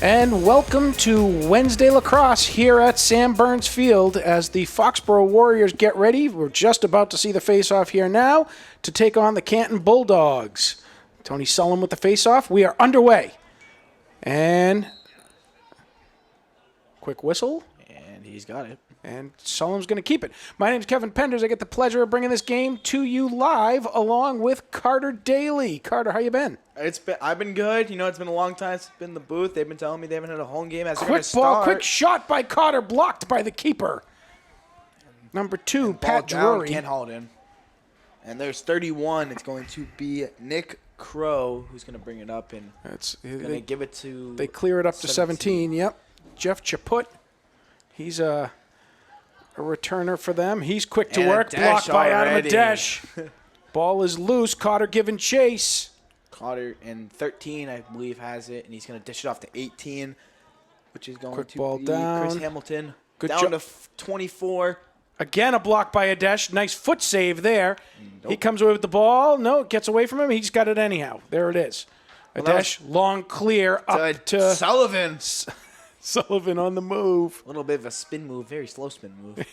And welcome to Wednesday Lacrosse here at Sam Burns Field as the Foxborough Warriors get ready. We're just about to see the face-off here now to take on the Canton Bulldogs. Tony Sullivan with the face-off. We are underway. And quick whistle. And he's got it. And Sullivan's going to keep it. My name's Kevin Penders. I get the pleasure of bringing this game to you live along with Carter Daly. Carter, how you been? I've been good. You know, it's been a long time since I've been in the booth. They've been telling me they haven't had a home game. Quick ball, quick shot by Carter, blocked by the keeper. Number 2, Pat Drury. Can't haul it in. And there's 31. It's going to be Nick Crow who's going to bring it up and going to give it to. They clear it up to 17. Yep. Jeff Chaput. He's a returner for them. He's quick to work. Blocked by Adam Adesh. Ball is loose. Carter giving chase. Carter in 13, I believe, has it, and he's going to dish it off to 18, which is going to be down. Chris Hamilton. Good down to 24. Again, a block by Adesh. Nice foot save there. Nope. He comes away with the ball. No, it gets away from him. He's got it anyhow. There it is. Adesh, long clear up to Sullivan. Sullivan on the move. A little bit of a spin move, very slow spin move.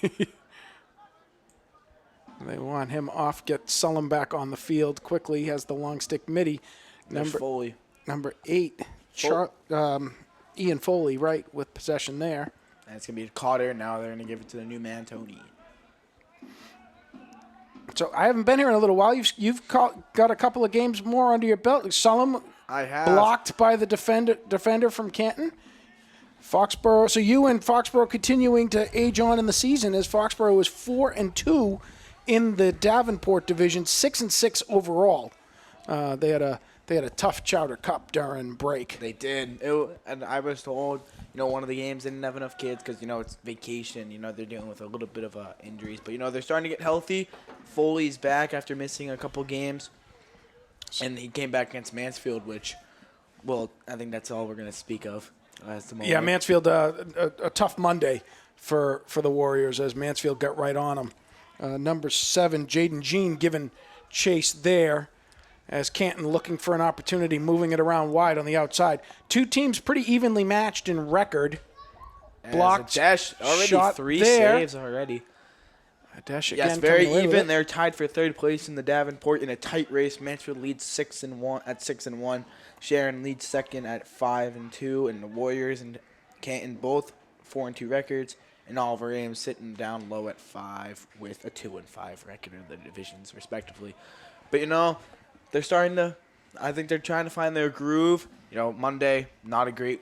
They want him off, get Sullivan back on the field quickly. He has the long stick midi. Foley. Number 8, Ian Foley, right, with possession there. And it's going to be Carter. Now they're going to give it to the new man, Tony. So I haven't been here in a little while. You've got a couple of games more under your belt. Sullivan I have. Blocked by the defender from Canton. Foxborough. So you and Foxborough continuing to age on in the season as Foxborough was 4-2 in the Davenport division, 6-6 overall. They had a tough Chowder Cup during break. They did. And I was told, one of the games didn't have enough kids because, it's vacation. They're dealing with a little bit of injuries. But, they're starting to get healthy. Foley's back after missing a couple games. And he came back against Mansfield, which, I think that's all we're going to speak of. Yeah, Mansfield, a tough Monday for the Warriors as Mansfield got right on them. Number 7, Jaden Jean giving chase there as Canton looking for an opportunity, moving it around wide on the outside. Two teams pretty evenly matched in record. Blocked, Adesh already shot 3 there. saves already. Adesh again. Yes, very even. They're tied for third place in the Davenport in a tight race. Mansfield leads 6-1. Sharon leads second at 5-2, and the Warriors and Canton both 4-2 records. And Oliver Ames sitting down low at 5 with a 2-5 record in the divisions, respectively. But they're starting to. I think they're trying to find their groove. Monday, not a great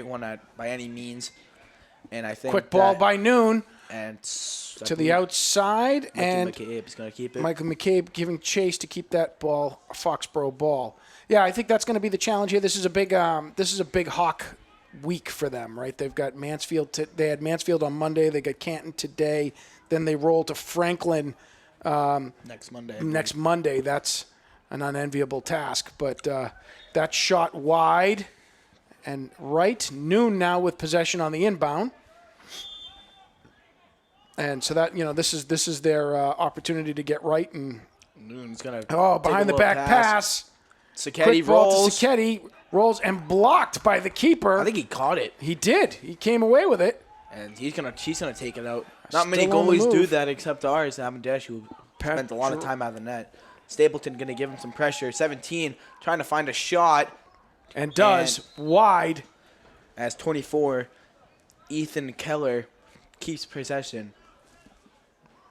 one by any means. And I think quick ball by Noon and to the outside, Michael McCabe's going to keep it. Michael McCabe giving chase to keep that ball a Foxborough ball. Yeah, I think that's going to be the challenge here. This is a big Hawk week for them, right? They've got Mansfield. They had Mansfield on Monday. They got Canton today. Then they roll to Franklin next Monday. Next Monday. That's an unenviable task, but that shot wide and right. Noon now with possession on the inbound, and so that this is their opportunity to get right. And Noon's gonna behind the back pass. Sacchetti rolls. Sacchetti rolls and blocked by the keeper. I think he caught it. He did. He came away with it. And she's gonna take it out. Not many goalies do that except ours. Amadesh, who spent a lot of time out of the net. Stapleton gonna give him some pressure. 17 trying to find a shot. And does wide. As 24, Ethan Keller keeps possession.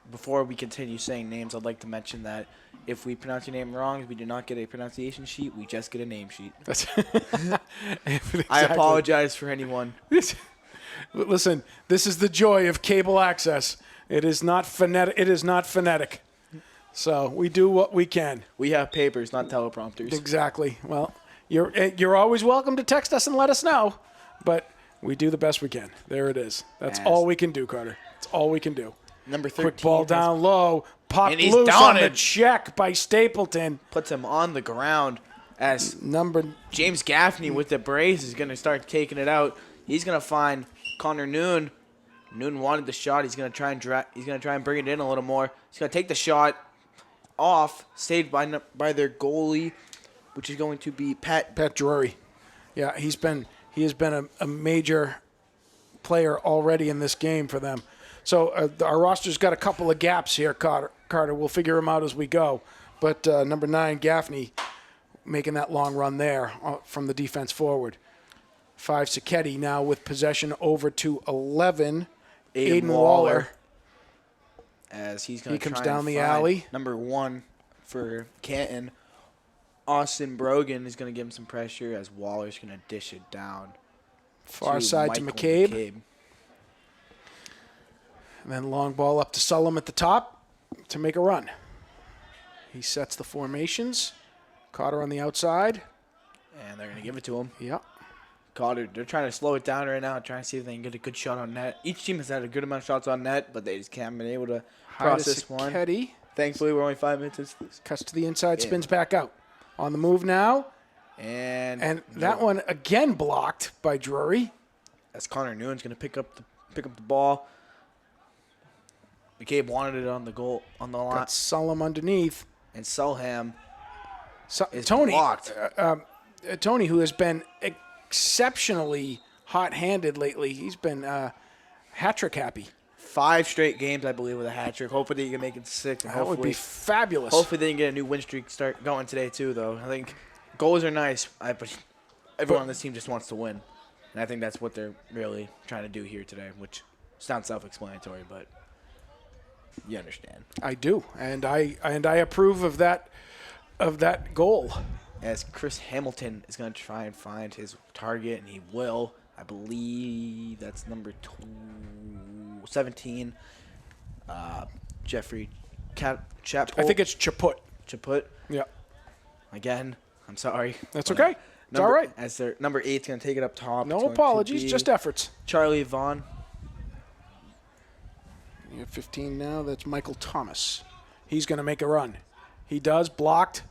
Before we continue saying names, I'd like to mention that if we pronounce your name wrong, we do not get a pronunciation sheet. We just get a name sheet. Exactly. I apologize for anyone. Listen, this is the joy of cable access. It is not phonetic. So we do what we can. We have papers, not teleprompters. Exactly. Well, you're always welcome to text us and let us know, but we do the best we can. There it is. That's all we can do, Carter. That's all we can do. Number 13. Quick ball down low. Popped loose on the check by Stapleton. Puts him on the ground as James Gaffney with the brace is going to start taking it out. He's going to find Connor Noon. Noon wanted the shot. He's going to try and bring it in a little more. He's going to take the shot off, saved by their goalie, which is going to be Pat Drury. Yeah, he's been He has been a major player already in this game for them. So our roster's got a couple of gaps here, Carter. We'll figure them out as we go. But number 9, Gaffney, making that long run there from the defense forward. 5, Sacchetti now with possession over to 11. Aiden Waller. As he's going to comes down the alley. Number 1 for Canton. Austin Brogan is going to give him some pressure as Waller's going to dish it down. Far side to McCabe. And then long ball up to Sullum at the top to make a run. He sets the formations. Cotter on the outside. And they're going to give it to him. Yep. Cotter, they're trying to slow it down right now, trying to see if they can get a good shot on net. Each team has had a good amount of shots on net, but they just haven't been able to process one. Thankfully, we're only 5 minutes into this. Cuts to the inside, spins back out. On the move now. And that one again blocked by Drury. As Connor Nguyen's going to pick up the ball. McCabe wanted it on the goal on the line. Got Sullum underneath. And Sulham is Tony, blocked. Tony, who has been exceptionally hot-handed lately. He's been hat-trick happy. 5 straight games, I believe, with a hat trick. Hopefully, you can make it 6. And that would be fabulous. Hopefully, they can get a new win streak start going today too. Though I think goals are nice, but everyone on this team just wants to win, and I think that's what they're really trying to do here today. Which sounds self-explanatory, but you understand. I do, and I approve of that goal. As Chris Hamilton is going to try and find his target, and he will. I believe that's number 17. Jeffrey Chaput. I think it's Chaput. Chaput. Yeah. Again, I'm sorry. That's okay. It's all right. As their number 8's going to take it up top. No apologies, just efforts. Charlie Vaughn. You have 15 now. That's Michael Thomas. He's going to make a run. He does. Blocked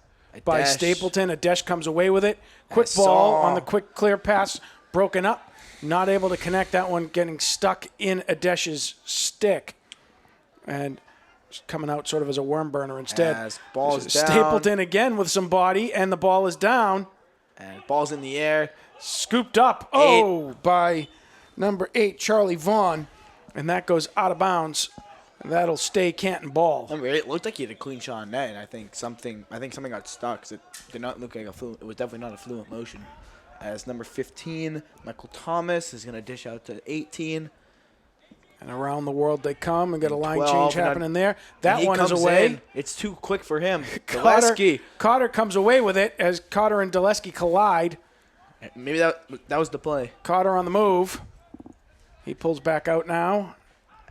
by Stapleton. Adesh comes away with it. Quick ball on the quick clear pass. Broken up. Not able to connect that one. Getting stuck in Adesh's stick. And coming out sort of as a worm burner instead. As ball's down. Stapleton again with some body. And the ball is down. And ball's in the air. Scooped up. By number 8, Charlie Vaughn. And that goes out of bounds. And that'll stay Canton ball. Number 8 looked like he had a clean shot on net, and I think something got stuck. 'Cause it did not look like it was definitely not a fluent motion. As number 15, Michael Thomas is going to dish out to 18. And around the world they come and got a line change happening there. That one is away. In. It's too quick for him. Cotter comes away with it as Cotter and Dulesky collide. Maybe that was the play. Cotter on the move. He pulls back out now.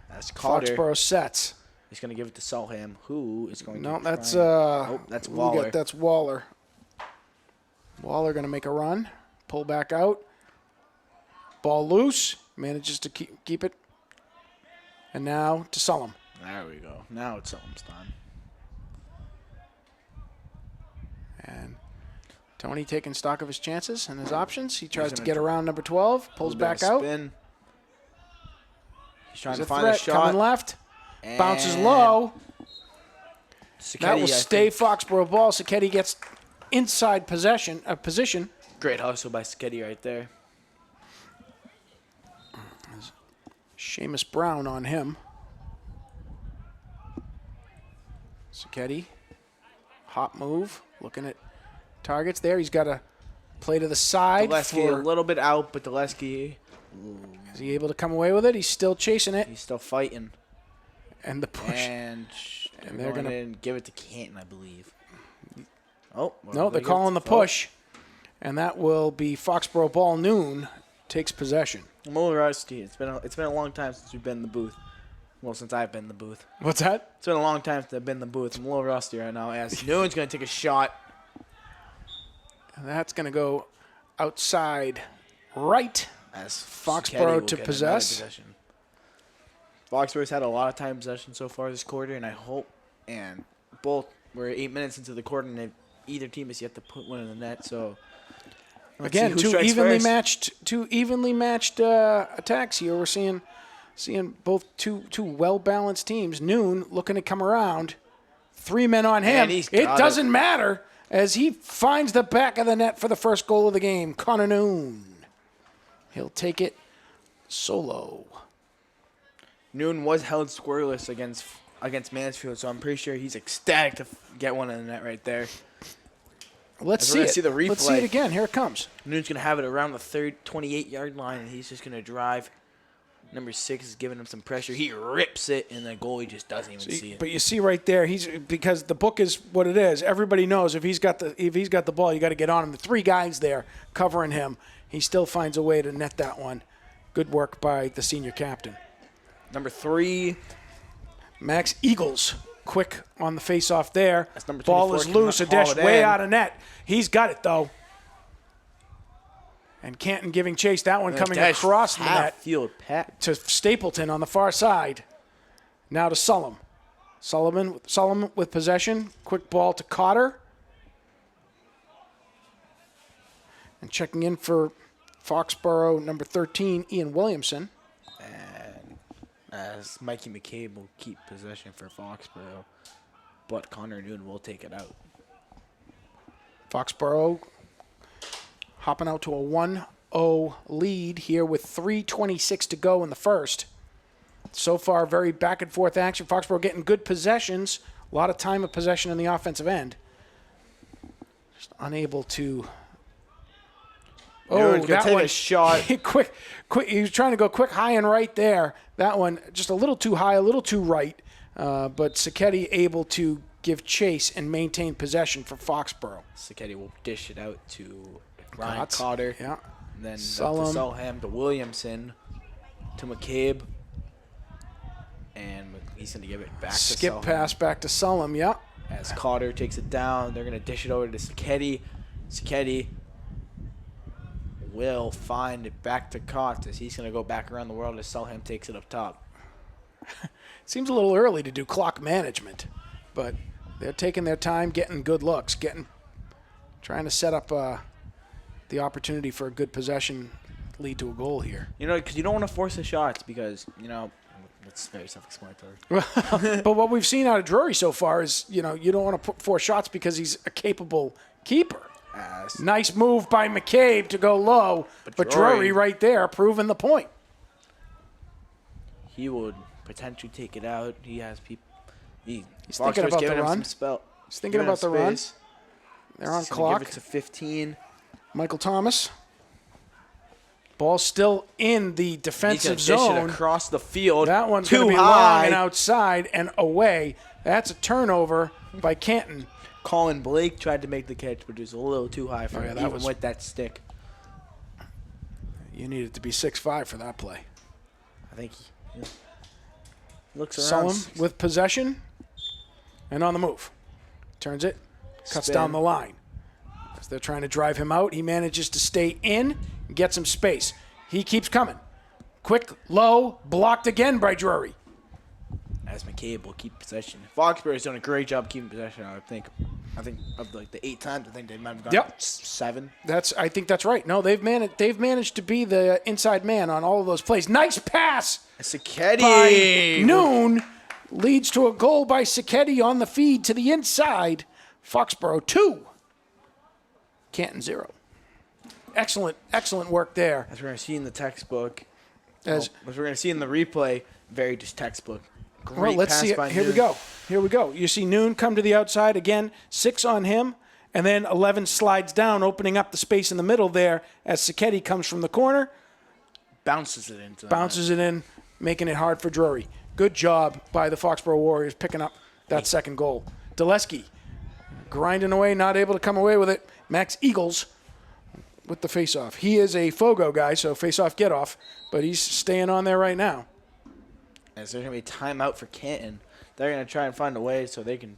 That's Cotter. Foxborough sets. He's going to give it to Sulham, who is going to that's that's Waller. That's Waller. Waller going to make a run. Pull back out. Ball loose. Manages to keep it. And now to Sullum. There we go. Now it's Sullum's time. And Tony taking stock of his chances and his options. He tries to get around number 12. Pulls back out. Spin. He's trying to find a shot. Coming left. Bounces low. Sacchetti, that will stay Foxborough ball. Sacchetti gets inside position. Great hustle by Sacchetti right there. Seamus Brown on him. Sacchetti. Hot move. Looking at targets there. He's got a play to the side. Dulesky a little bit out, but Dulesky. Is he able to come away with it? He's still chasing it. He's still fighting. And the push. And they're going to give it to Canton, I believe. Oh. No, they're calling the push. And that will be Foxborough ball. Noon takes possession. I'm a little rusty. It's been a long time since we've been in the booth. Well, since I've been in the booth. What's that? It's been a long time since I've been in the booth. I'm a little rusty right now. As Noon's going to take a shot. And that's going to go outside right. As Foxborough to possess. Foxborough's had a lot of time possession so far this quarter, and I hope, and both we're 8 minutes into the quarter, and either team has yet to put one in the net. So again, two evenly matched attacks here. We're seeing both two well balanced teams. Noon looking to come around, 3 men on him. It doesn't matter as he finds the back of the net for the first goal of the game. Connor Noon. He'll take it solo. Noon was held scoreless against Mansfield, so I'm pretty sure he's ecstatic to get one in the net right there. Let's As see we're it. gonna see the replay. Let's see it again. Here it comes. Noon's going to have it around the 28-yard line, and he's just going to drive. Number 6 is giving him some pressure. He rips it, and the goalie just doesn't even see it. But you see right there, because the book is what it is. Everybody knows if he's got the ball, you got to get on him. The 3 guys there covering him. He still finds a way to net that one. Good work by the senior captain. Number 3. Max Eagles, quick on the face-off there. That's number Ball 24, is can loose. A haul dish it way in. out of net. He's got it, though. And Canton giving chase. That one coming across the net field to Stapleton on the far side. Now to Sullum. Sullum with possession. Quick ball to Cotter. And checking in for Foxborough, number 13, Ian Williamson. And as Mikey McCabe will keep possession for Foxborough, but Connor Noon will take it out. Foxborough hopping out to a 1-0 lead here with 3:26 to go in the first. So far, very back-and-forth action. Foxborough getting good possessions. A lot of time of possession in the offensive end. Just unable to... Noon's gonna take a shot. quick. He was trying to go quick, high and right there. That one just a little too high, a little too right. But Sacchetti able to give chase and maintain possession for Foxborough. Sacchetti will dish it out to Ryan Kotz. Cotter. Yeah. And then Sullum. up to Sulham to Williamson to McCabe. And he's going to give it back to Skip Sulham. pass back to Sullum, yeah. As Cotter takes it down, they're going to dish it over to Sacchetti. Sacchetti will find it back to Kotz as he's going to go back around the world as Sulham takes it up top. Seems a little early to do clock management, but they're taking their time, getting good looks, trying to set up the opportunity for a good possession lead to a goal here. You know, because you don't want to force the shots because, you know, it's very self-explanatory. But what we've seen out of Drury so far is, you don't want to put 4 shots because he's a capable keeper. Nice move by McCabe to go low, but Drury right there proving the point. He would potentially take it out. He has people. He's thinking about the run. He's thinking about the run. They're on clock. Give it to 15. Michael Thomas. Ball still in the defensive He's gonna zone. dish it across the field. That one's too going to be high. long and outside and away. That's a turnover by Canton. Colin Blake tried to make the catch, but it was a little too high for him, even with that stick. You needed to be 6'5" for that play. I think he looks around. Sullum with possession and on the move. Turns it, cuts Spin. down the line. As they're trying to drive him out, he manages to stay in, get some space. He keeps coming. Quick, low, blocked again by Drury. As McCabe will keep possession. Foxborough's done a great job keeping possession. I think of like the 8 times, I think they might have gone 7. I think that's right. No, they've managed to be the inside man on all of those plays. Nice pass Sacchetti by Noon leads to a goal by Sacchetti on the feed to the inside. Foxborough 2, Canton 0. Excellent work there. As we're going to see in the textbook, As we're going to see in the replay, very just textbook. Great well, let's pass see it. by Here Noon. we go. You see Noon come to the outside again, 6 on him, and then 11 slides down, opening up the space in the middle there as Sacchetti comes from the corner, Bounces it into it in, making it hard for Drury. Good job by the Foxborough Warriors picking up that second goal. Dulesky grinding away, not able to come away with it. Max Eagles with the face-off. He is a Fogo guy, so face-off get-off, but he's staying on there right now. As there's going to be a timeout for Canton, they're going to try and find a way so they can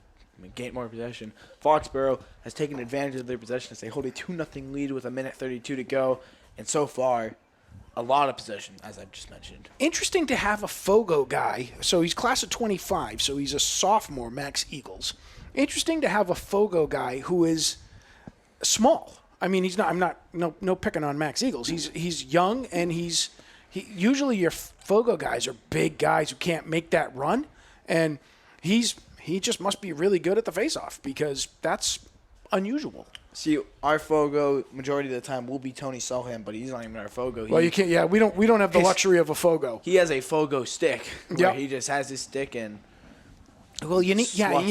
gain more possession. Foxborough has taken advantage of their possession as they hold a 2-0 lead with 1:32 to go. And so far, a lot of possession, as I've just mentioned. Interesting to have a Fogo guy. So he's class of 25, so he's a sophomore, Max Eagles. Interesting to have a Fogo guy who is small. I mean, he's not. I'm not. No picking on Max Eagles. He's young and usually your Fogo guys are big guys who can't make that run, and he just must be really good at the faceoff because that's unusual. See, our Fogo majority of the time will be Tony Sullivan, but he's not even our Fogo. Well, you can't. Yeah, we don't have the luxury of a Fogo. He has a Fogo stick. Where Yep. he just has his stick and. Well, you need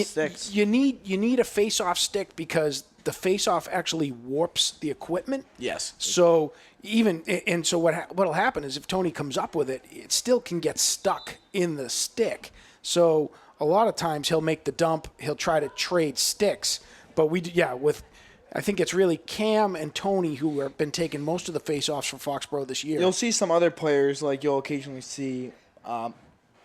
sticks. you need a face-off stick because the face-off actually warps the equipment. Yes. So what'll happen is if Tony comes up with it, it still can get stuck in the stick. So a lot of times he'll make the dump. He'll try to trade sticks, but I think it's really Cam and Tony who have been taking most of the face-offs for Foxborough this year. You'll see some other players, like you'll occasionally see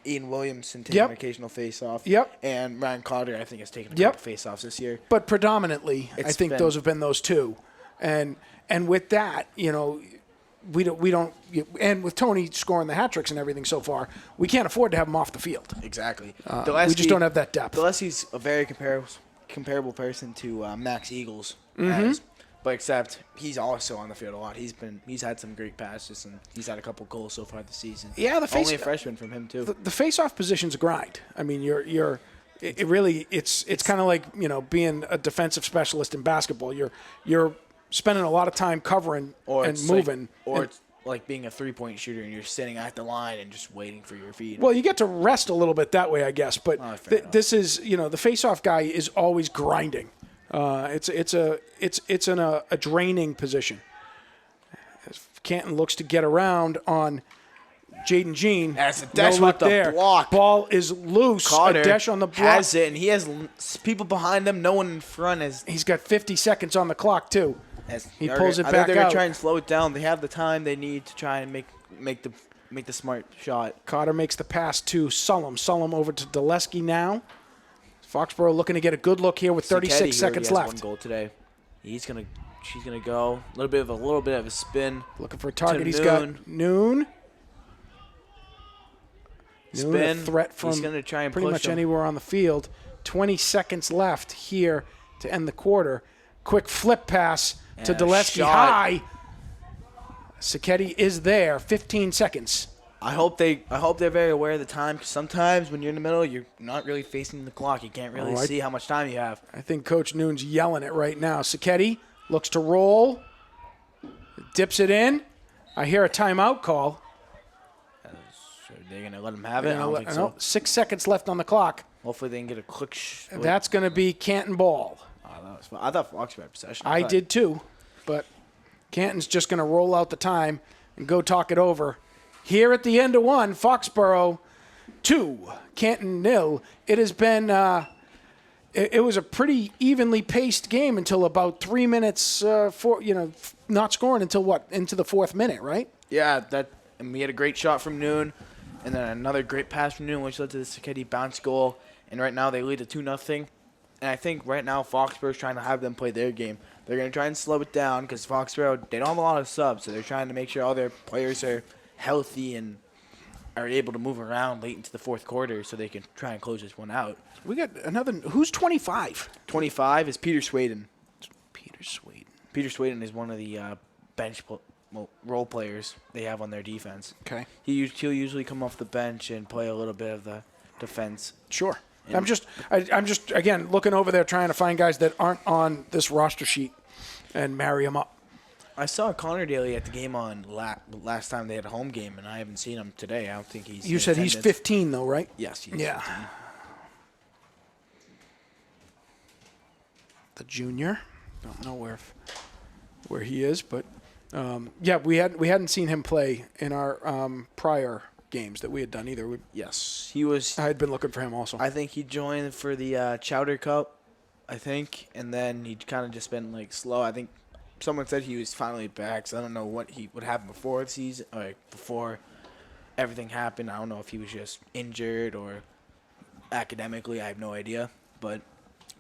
Ian Williamson taking an occasional face-off. Yep. And Ryan Cotter, I think, has taken a couple face-offs this year. But predominantly, I think those have been those two. And with that, we don't and with Tony scoring the hat tricks and everything so far, we can't afford to have him off the field. Exactly. We just don't have that depth. Gillespie's a very comparable person to Max Eagles. But except he's also on the field a lot. He's had some great passes and he's had a couple goals so far this season. Yeah, only a freshman from him too. The face-off position's a grind. I mean, it's kind of like being a defensive specialist in basketball. You're spending a lot of time covering and moving. It's like being a three-point shooter and you're sitting at the line and just waiting for your feed. Well, you get to rest a little bit that way, I guess. But this is the face-off guy is always grinding. It's a draining position. As Canton looks to get around on Jaden Jean. As Adesh with the block. Ball is loose. Cotter Adesh on the block. has it, and he has people behind him. No one in front. He's got 50 seconds on the clock too. He pulls it I back think they're out. gonna try and slow it down. They have the time they need to try and make the smart shot. Cotter makes the pass to Sullum. Sullum over to Dulesky now. Foxborough looking to get a good look here with 36 seconds left. One goal today. She's gonna go a little bit of a spin. Looking for a target. He's got Noon. Spin. A threat from He's gonna try and pretty push much him. anywhere on the field. 20 seconds left here to end the quarter. Quick flip pass to Dulesky. High. Sacchetti is there. 15 seconds. I hope they're very aware of the time because sometimes when you're in the middle, you're not really facing the clock. You can't really see how much time you have. I think Coach Noon's yelling it right now. Sacchetti looks to roll, dips it in. I hear a timeout call. So they're gonna let him have it. I don't think so. 6 seconds left on the clock. Hopefully they can get a quick. That's going to be Canton ball. I thought Foxborough had possession. I did too, but Canton's just going to roll out the time and go talk it over. Here at the end of one, Foxborough 2, Canton 0. It has been it was a pretty evenly paced game until about 3 minutes not scoring until into the fourth minute, right? Yeah, and we had a great shot from Noon, and then another great pass from Noon, which led to the Sacchetti bounce goal. And right now they lead to 2-0. And I think right now Foxborough's trying to have them play their game. They're going to try and slow it down because Foxborough, they don't have a lot of subs, so they're trying to make sure all their players are healthy and are able to move around late into the fourth quarter so they can try and close this one out. We got another. Who's 25? 25 is Peter Swaden. Peter Swaden. Peter Swaden is one of the bench role players they have on their defense. Okay. He'll usually come off the bench and play a little bit of the defense. Sure. I'm just again looking over there trying to find guys that aren't on this roster sheet and marry them up. I saw Connor Daly at the game on last time they had a home game, and I haven't seen him today. I don't think he's. You said he's 15 though, right? Yes. He's 15. Yeah. The junior. Don't know where he is, but we hadn't seen him play in our prior games that we had done either. Yes, he was. I had been looking for him also. I think he joined for the Chowder Cup, I think, and then he'd kind of just been slow. I think someone said he was finally back, so I don't know what happened before the season, before everything happened. I don't know if he was just injured or academically. I have no idea, but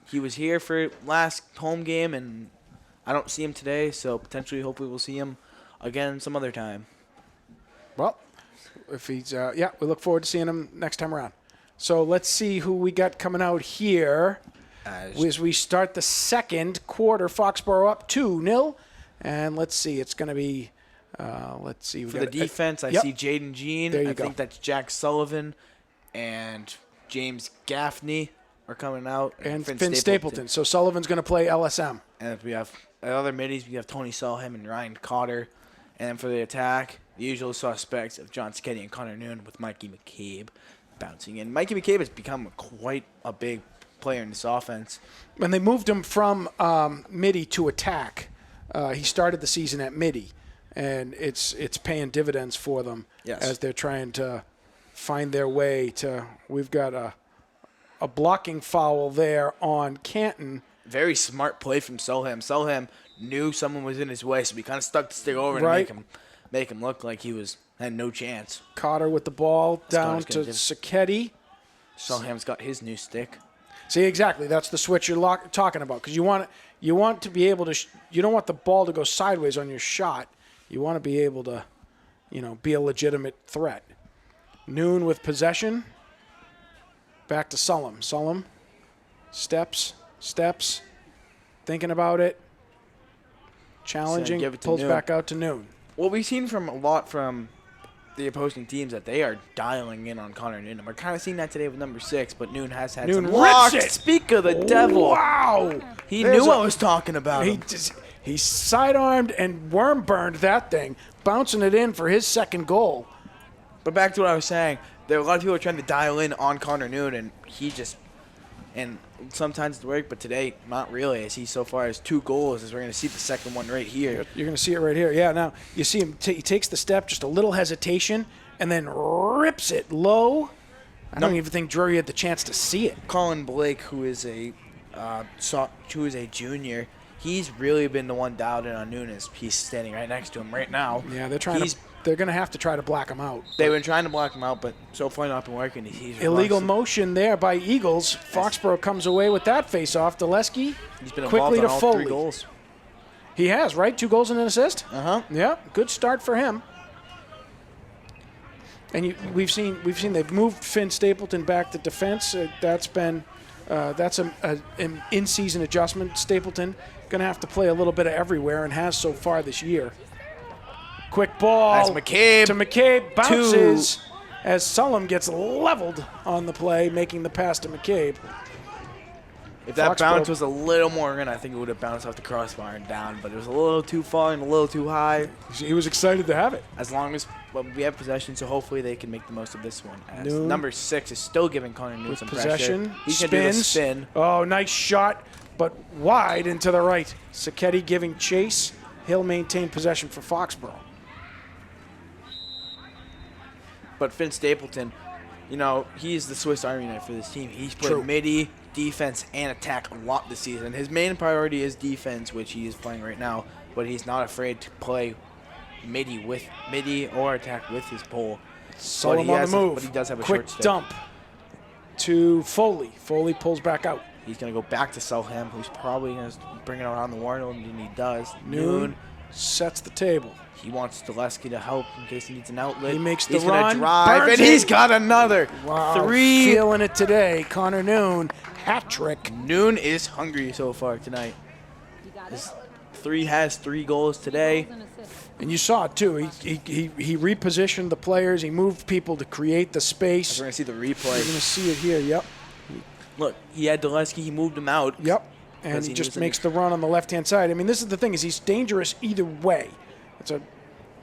he was here for last home game, and I don't see him today, so potentially, hopefully, we'll see him again some other time. Well. If he's, we look forward to seeing him next time around. So let's see who we got coming out here as we start the second quarter. Foxborough up 2-0. And let's see, it's going to be, For the defense, I see Jaden Jean. I think that's Jack Sullivan and James Gaffney are coming out. And Finn Stapleton. So Sullivan's going to play LSM. And we have other middies, we have Tony Solheim and Ryan Cotter. And then for the attack, the usual suspects of John Sketty and Connor Noon with Mikey McCabe bouncing in. Mikey McCabe has become quite a big player in this offense. When they moved him from midi to attack, he started the season at midi, and it's paying dividends for them as they're trying to find their way to. We've got a blocking foul there on Canton. Very smart play from Solheim. Solheim knew someone was in his way, so he kind of stuck the stick over and make him look like he had no chance. Cotter with the ball down to Sacchetti. Solheim's got his new stick. See, exactly. That's the switch you're talking about, because you want to be able to. You don't want the ball to go sideways on your shot. You want to be able to, be a legitimate threat. Noon with possession. Back to Sullum. Sullum steps, thinking about it. Challenging, pulls back out to Noon. Well, we've seen a lot from the opposing teams that they are dialing in on Connor Noon. We're kind of seeing that today with number 6, but Noon has had some rips it. Speak of the devil. Wow. He knew what I was talking about. He sidearmed and worm burned that thing, bouncing it in for his second goal. But back to what I was saying, there are a lot of people trying to dial in on Connor Noon, and and sometimes it's work, but today, not really, as he so far has 2 goals, as we're going to see the second one right here. You're going to see it right here. Yeah, now you see him, he takes the step, just a little hesitation, and then rips it low. I don't even think Drury had the chance to see it. Colin Blake, who is a junior, he's really been the one dialed in on Nunes. He's standing right next to him right now. Yeah, they're going to have to try to black him out. They've been trying to block him out, but so far not been working. He's illegal motion there by Eagles. Foxborough comes away with that face-off. Deleski he's been quickly involved to on all Foley. 3 goals. He has, right? 2 goals and an assist? Uh-huh. Yeah, good start for him. And we've seen they've moved Finn Stapleton back to defense. That's an in-season adjustment. Stapleton going to have to play a little bit of everywhere and has so far this year. Quick ball That's McCabe. to McCabe. Bounces as Sullum gets leveled on the play, making the pass to McCabe. If that bounce was a little more in, I think it would have bounced off the crossbar and down, but it was a little too far and a little too high. He was excited to have it. As long as we have possession, so hopefully they can make the most of this one. As number 6 is still giving Connor Noon some possession. Pressure. He can do the spin. Oh, nice shot, but wide and to the right. Sacchetti giving chase. He'll maintain possession for Foxborough. But Finn Stapleton, he's the Swiss Army knife for this team. He's played midi, defense, and attack a lot this season. His main priority is defense, which he is playing right now, but he's not afraid to play midi or attack with his pole. Sullum on the move. But he does have a quick short stick. Dump to Foley. Foley pulls back out. He's going to go back to Solheim, who's probably going to bring it around the Warner, and he does. Noon sets the table. He wants Deleski to help in case he needs an outlet. He makes the he's run. He's going to drive, and he's got another. Wow, 3. Feeling it today. Connor Noon, hat trick. Noon is hungry so far tonight. Has 3 goals today. And you saw it, too. He repositioned the players. He moved people to create the space. We're going to see the replay. We're going to see it here, yep. Look, he had Deleski. He moved him out. Yep. And he just makes the run on the left-hand side. I mean, this is the thing, is he's dangerous either way. It's a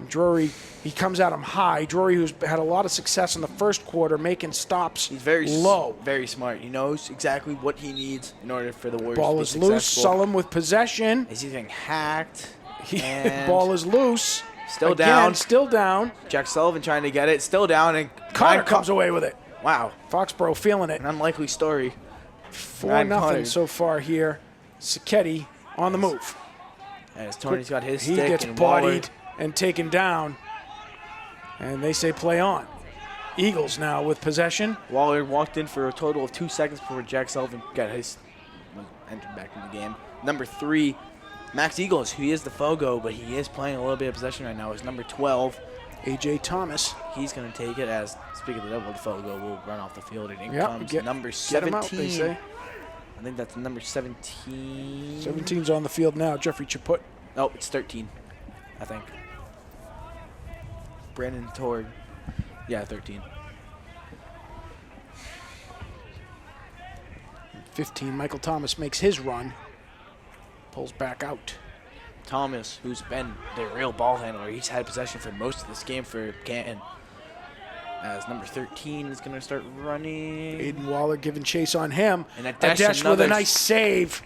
Drury, he comes at him high. Drury, who's had a lot of success in the first quarter, making stops. He's very low. Very smart. He knows exactly what he needs in order for the Warriors ball to be is successful. loose. Sullum with possession. He's getting hacked. Ball is loose. Still down. Still down. Jack Sullivan trying to get it. Still down. And Connor comes away with it. Wow. Foxborough feeling it. An unlikely story. 4-0 so far here. Sacchetti on the move. As Tony's got his he stick. He gets bodied and taken down. And they say play on. Eagles now with possession. Waller walked in for a total of 2 seconds before Jack Sullivan entered back in the game. Number 3, Max Eagles, who is the Fogo, but he is playing a little bit of possession right now, is number 12. A.J. Thomas. He's going to take it as, speaking of the devil, the Fogo will run off the field. And in comes number 17. Get him out, they say. I think that's number 17. 17's on the field now. Jeffrey Chaput. Oh, it's 13, I think. Brandon Tord. Yeah, 13. 15, Michael Thomas makes his run. Pulls back out. Thomas, who's been the real ball handler. He's had possession for most of this game for Canton. As number 13 is going to start running. Aiden Waller giving chase on him. And a Dash with a nice save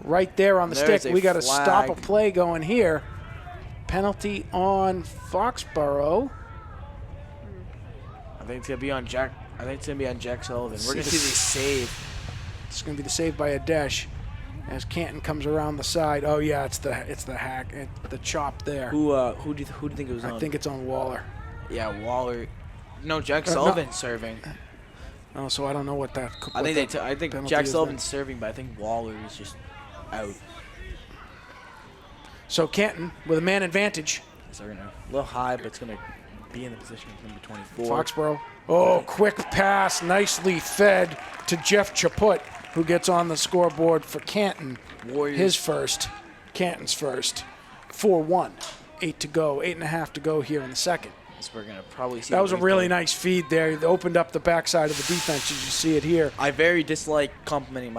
right there on the stick. We got to stop a play going here. Penalty on Foxborough. I think it's going to be on Jack. I think it's going to be on Jack Sullivan. We're going to see the save. It's going to be the save by a Dash as Canton comes around the side. Oh yeah, it's the hack, the chop there. Who do you think it was on? I think it's on Waller. Yeah, Waller. No, Jack Sullivan's serving. Oh, so I don't know what that. I think Jack Sullivan's serving, but I think Waller is just out. So Canton with a man advantage. So a little high, but it's gonna be in the position of number 24. Foxborough. Oh, quick pass, nicely fed to Jeff Chaput, who gets on the scoreboard for Canton. Warriors. His first. Canton's first. 4-1. 8 to go. 8.5 to go here in the second. So we're gonna probably see. That was a really nice feed there. It opened up the backside of the defense, as you see it here. I very dislike complimenting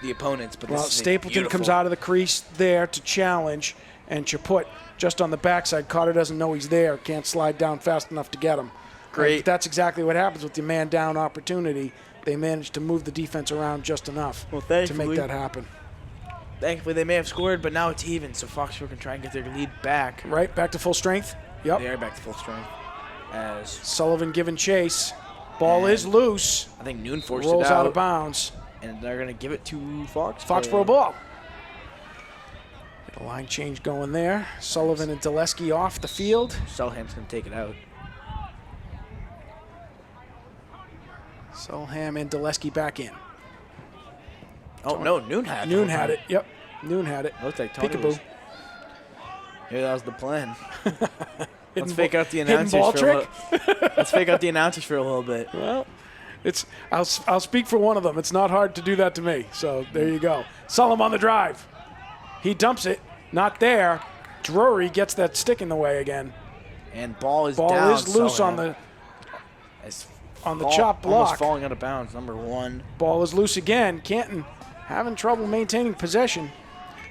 the opponents, but well, this is Stapleton comes out of the crease there to challenge, and Chaput just on the backside. Carter doesn't know he's there. Can't slide down fast enough to get him. Great. That's exactly what happens with the man down opportunity. They managed to move the defense around just enough to make that happen. Thankfully, they may have scored, but now it's even, so Foxborough can try and get their lead back. Right, back to full strength. Yep. They are back to full strength. As Sullivan giving chase. Ball is loose. I think Noon forced rolls it out. Out of bounds. And they're going to give it to Foxborough. Foxborough ball. Get a line change going there. Sullivan and Daleski off the field. Sulham's going to take it out. Sulham and Daleski back in. Oh, no, Noon had it. Noon had it. Yep, Noon had it. Looked like Tony Peekaboo. Yeah, that was the plan. Let's Hidden fake out the hidden announcers ball for trick? Let's fake out the announcers for a little bit. Well, I'll speak for one of them. It's not hard to do that to me. So there you go. Sullivan on the drive. He dumps it. Not there. Drury gets that stick in the way again. And ball is ball down. Is loose Sullivan. on the chop block. Almost falling out of bounds, number 1. Ball is loose again. Canton having trouble maintaining possession.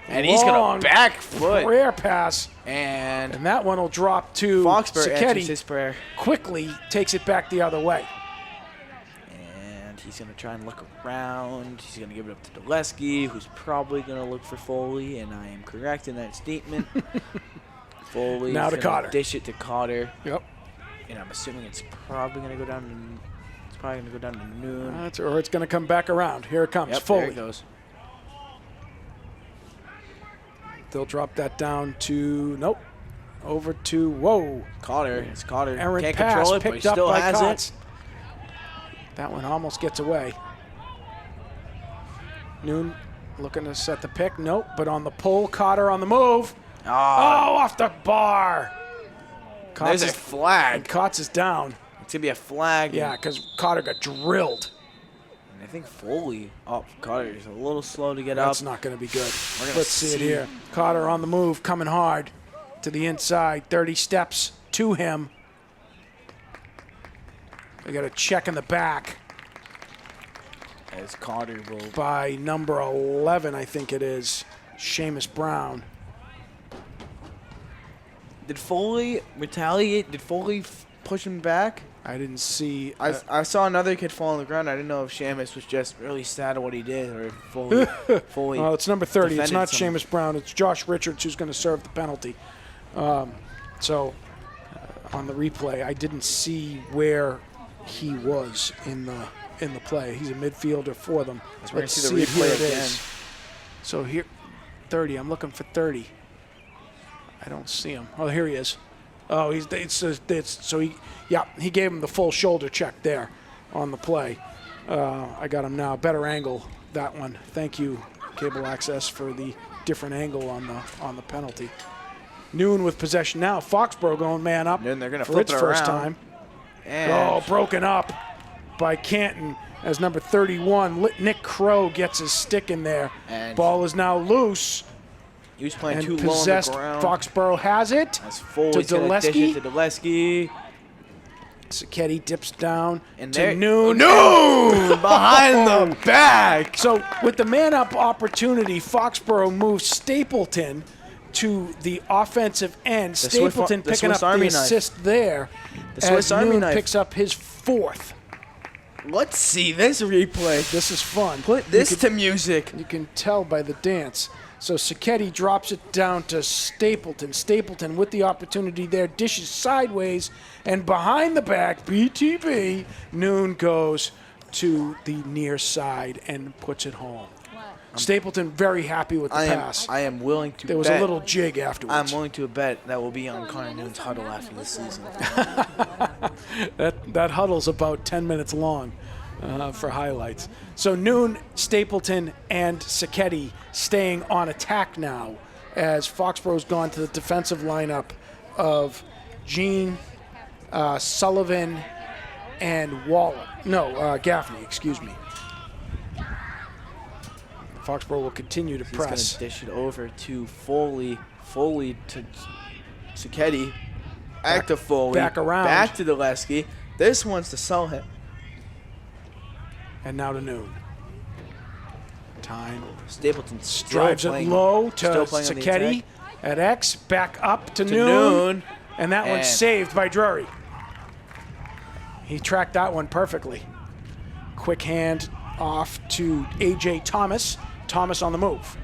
And he's going to back foot. Prayer pass. And that one will drop to Foxborough. Sacchetti. His prayer. Quickly takes it back the other way. And he's going to try and look around. He's going to give it up to Daleski, who's probably going to look for Foley, and I am correct in that statement. Foley now to Cotter. Dish it to Cotter. Yep. And I'm assuming it's probably going to go down to Noon. Or it's going to come back around. Here it comes. Yep, Foley. there it goes. They'll drop that down to over to whoa. Cotter. It's Cotter. Errant Can't pass control it, but he picked up still by has Cots. it. That one almost gets away. Noon looking to set the pick. Nope. But on the pull, Cotter on the move. Oh, off the bar. There's a flag. And Cots is down. It's going to be a flag. Yeah, because Cotter got drilled. I think Foley Cotter is a little slow to get That's up. not going to be good. Let's see it here. Cotter on the move, coming hard to the inside. 30 steps to him. They got a check in the back. As Cotter will. By number 11, I think it is, Seamus Brown. Did Foley retaliate? Did Foley push him back? I didn't see. I saw another kid fall on the ground. I didn't know if Seamus was just really sad at what he did or if Foley well, it's number 30. It's not someone. Seamus Brown. It's Josh Richards who's going to serve the penalty. On the replay, I didn't see where he was in the play. He's a midfielder for them. So we're going to see the replay again. So here, 30. I'm looking for 30. I don't see him. Oh, here he is. Oh, he gave him the full shoulder check there on the play. I got him now. Better angle, that one. Thank you, Cable Access, for the different angle on the penalty. Noon with possession now. Foxborough going man up and they're gonna for flip its it first around. time. And Broken up by Canton as number 31. Nick Crow gets his stick in there. And ball is now loose. He was playing and too low on possessed. the ground. Foxborough has it. As Foley's gonna dish it to Daleski. Sacchetti dips down and to Noon. Behind the back. So with the man-up opportunity, Foxborough moves Stapleton to the offensive end. The Stapleton the picking Swiss up the Army knife. assist there. The Swiss as Army Noon knife. picks up his 4th. Let's see this replay. This is fun. Put this to music. You can tell by the dance. So Sacchetti drops it down to Stapleton. Stapleton with the opportunity there, dishes sideways, and behind the back, BTB, Noon goes to the near side and puts it home. Stapleton very happy with the pass. I am willing to There was bet, a little jig afterwards. I'm willing to bet that will be on Connor Noon's huddle after this season. That huddle's about 10 minutes long for highlights. So Noon, Stapleton, and Sacchetti staying on attack now as Foxborough's gone to the defensive lineup of Jean, Sullivan, and Waller. No, Gaffney, excuse me. Foxborough will continue to press. He's going to dish it over to Foley. Foley to Sacchetti. Back to Foley. Back around. Back to Dulesky. This one's to Sullivan. And now to Noon. Time. Stapleton Drives it low to Sacchetti at X. Back up to Noon. And that one's saved by Drury. He tracked that one perfectly. Quick hand off to A.J. Thomas. Thomas on the move.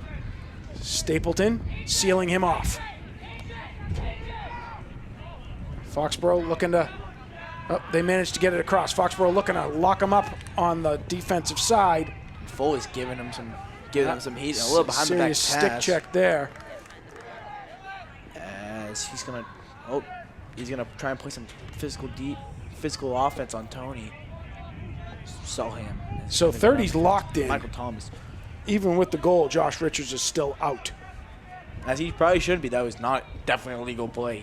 Stapleton sealing him off. Foxborough looking to... Oh, they managed to get it across. Foxborough looking to lock him up on the defensive side. Foley's giving him some heat. A little behind the back Serious stick check there. As he's gonna try and play some physical offense on Tony. Sullivan. So 30's locked in. Michael Thomas. Even with the goal, Josh Richards is still out. As he probably should be. That was not definitely a legal play.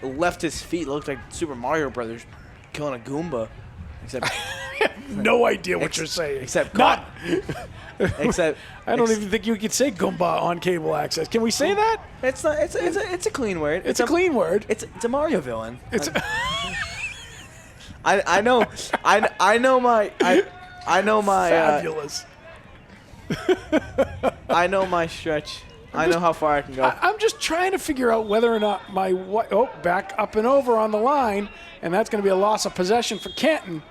He left his feet. Looked like Super Mario Brothers killing a Goomba. Except no idea what you're saying. Except not. Except I don't even think you could say Goomba on cable access. Can we say that? It's not. It's a clean word. It's a clean word. It's a Mario villain. It's. I know my. Fabulous. I know my stretch. I know how far I can go. I'm just trying to figure out whether or not my back up and over on the line, and that's going to be a loss of possession for Canton.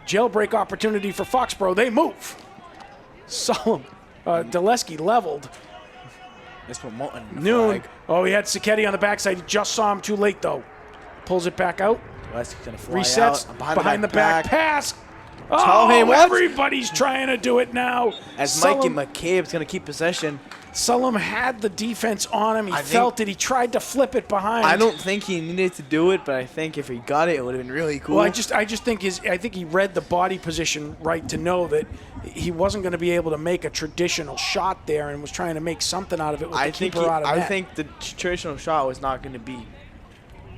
Jailbreak opportunity for Foxborough. They move. Solomon, Dulesky leveled. This one Moulton. Noon. Oh, he had Sacchetti on the backside. He just saw him too late though. Pulls it back out. Dulesky's gonna fly Resets out. behind the back pass. Tell him what? Everybody's trying to do it now. As Mikey McCabe's going to keep possession. Sullum had the defense on him. He felt it. He tried to flip it behind. I don't think he needed to do it, but I think if he got it, it would have been really cool. Well, I just think he read the body position right to know that he wasn't going to be able to make a traditional shot there and was trying to make something out of it with the keeper out of net. I think the traditional shot was not going to be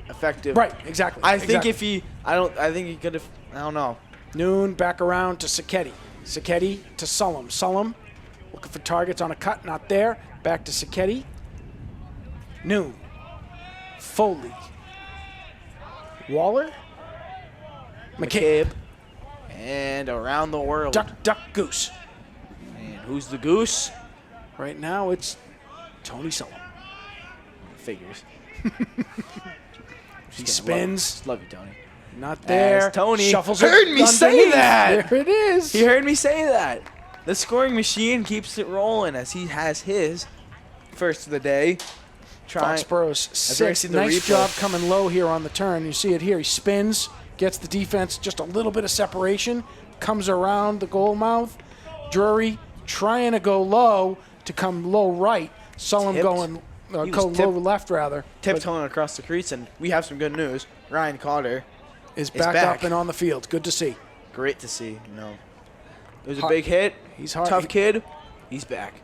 effective. Right, exactly. I think if he, I think he could have, I don't know. Noon back around to Sacchetti. Sacchetti to Sullum. Sullum looking for targets on a cut, not there. Back to Sacchetti. Noon. Foley. Waller. McCabe. And around the world. Duck, goose. And who's the goose? Right now it's Tony Sullum. Figures. He spins. Love you, Tony. Not there. As Tony shuffles heard me say that. There it is. He heard me say that. The scoring machine keeps it rolling as he has his first of the day. Foxborough's sixth. Nice job coming low here on the turn. You see it here. He spins, gets the defense just a little bit of separation, comes around the goal mouth. Drury trying to go low to come low right. Sullum going low left rather. Tiptoeing across the crease, and we have some good news. Ryan Cotter is back up and on the field. Good to see. Great to see. It was a big hit. He's hard. Tough kid. He's back.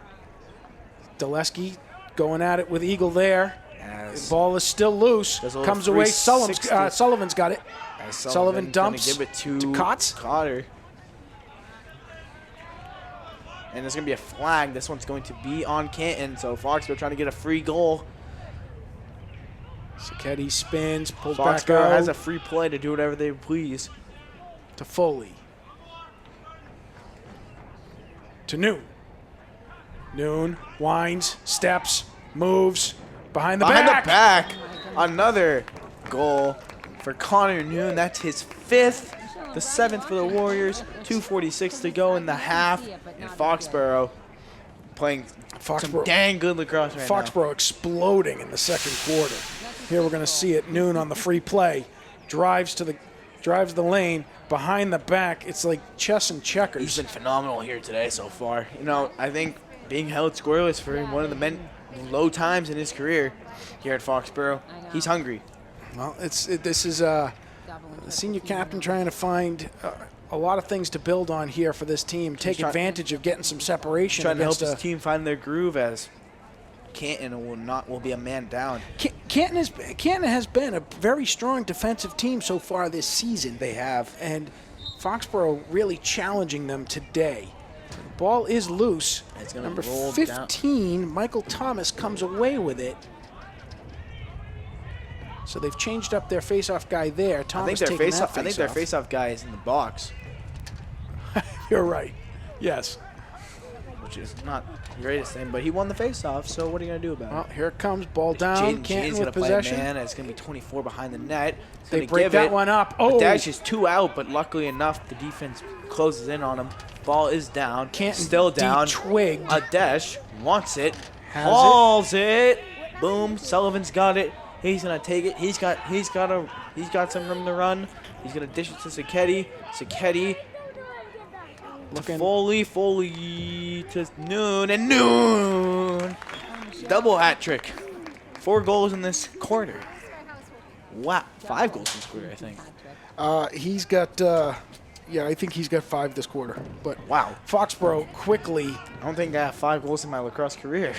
Dulesky going at it with Eagle there. Yes. The ball is still loose. Comes away. Sullivan's got it. Sullivan dumps give it to Kotz. Cotter. And there's going to be a flag. This one's going to be on Canton. So Foxborough trying to get a free goal. Sacchetti spins, pulls back out. Foxborough has a free play to do whatever they please. To Foley. To Noon. Noon winds, steps, moves behind the Behind back. the back. Another goal for Connor Noon. That's his 5th, the 7th for the Warriors. 2:46 to go in the half. And Foxborough playing some dang good lacrosse right now. Foxborough exploding in the second quarter. Here we're going to see it. Noon on the free play. Drives the lane behind the back. It's like chess and checkers. He's been phenomenal here today so far. You know, I think being held scoreless for one of the low times in his career here at Foxborough, he's hungry. Well, this is the senior captain trying to find a lot of things to build on here for this team. Take advantage of getting some separation. Trying to help his team find their groove as Canton will be a man down. Canton has been a very strong defensive team so far this season. They have. And Foxborough really challenging them today. Ball is loose. It's gonna Number roll 15, down. Michael Thomas comes away with it. So they've changed up their face-off guy there. Thomas I think their face-off. face-off guy is in the box, You're right. Yes. which is not the greatest thing, but he won the face-off, so what are you going to do about Well, here it comes. Ball down. it? Canton going with to play possession. man, and it's going to be 24 behind the net. They break that one up. Oh! Oh, Dash is 2 out, but luckily enough, the defense closes in on him. Ball is down. Canton still down. de-twigged. Dash wants it. Has hauls it. Boom. Sullivan's got it. He's gonna take it. He's got some room to run. He's gonna dish it to Sacchetti. Sacchetti to Foley to Noon, and Noon double hat trick. 4 goals in this quarter. Wow, 5 goals in this quarter, I think. He's got, I think he's got 5 this quarter. But Wow. Foxborough quickly. I don't think I have 5 goals in my lacrosse career.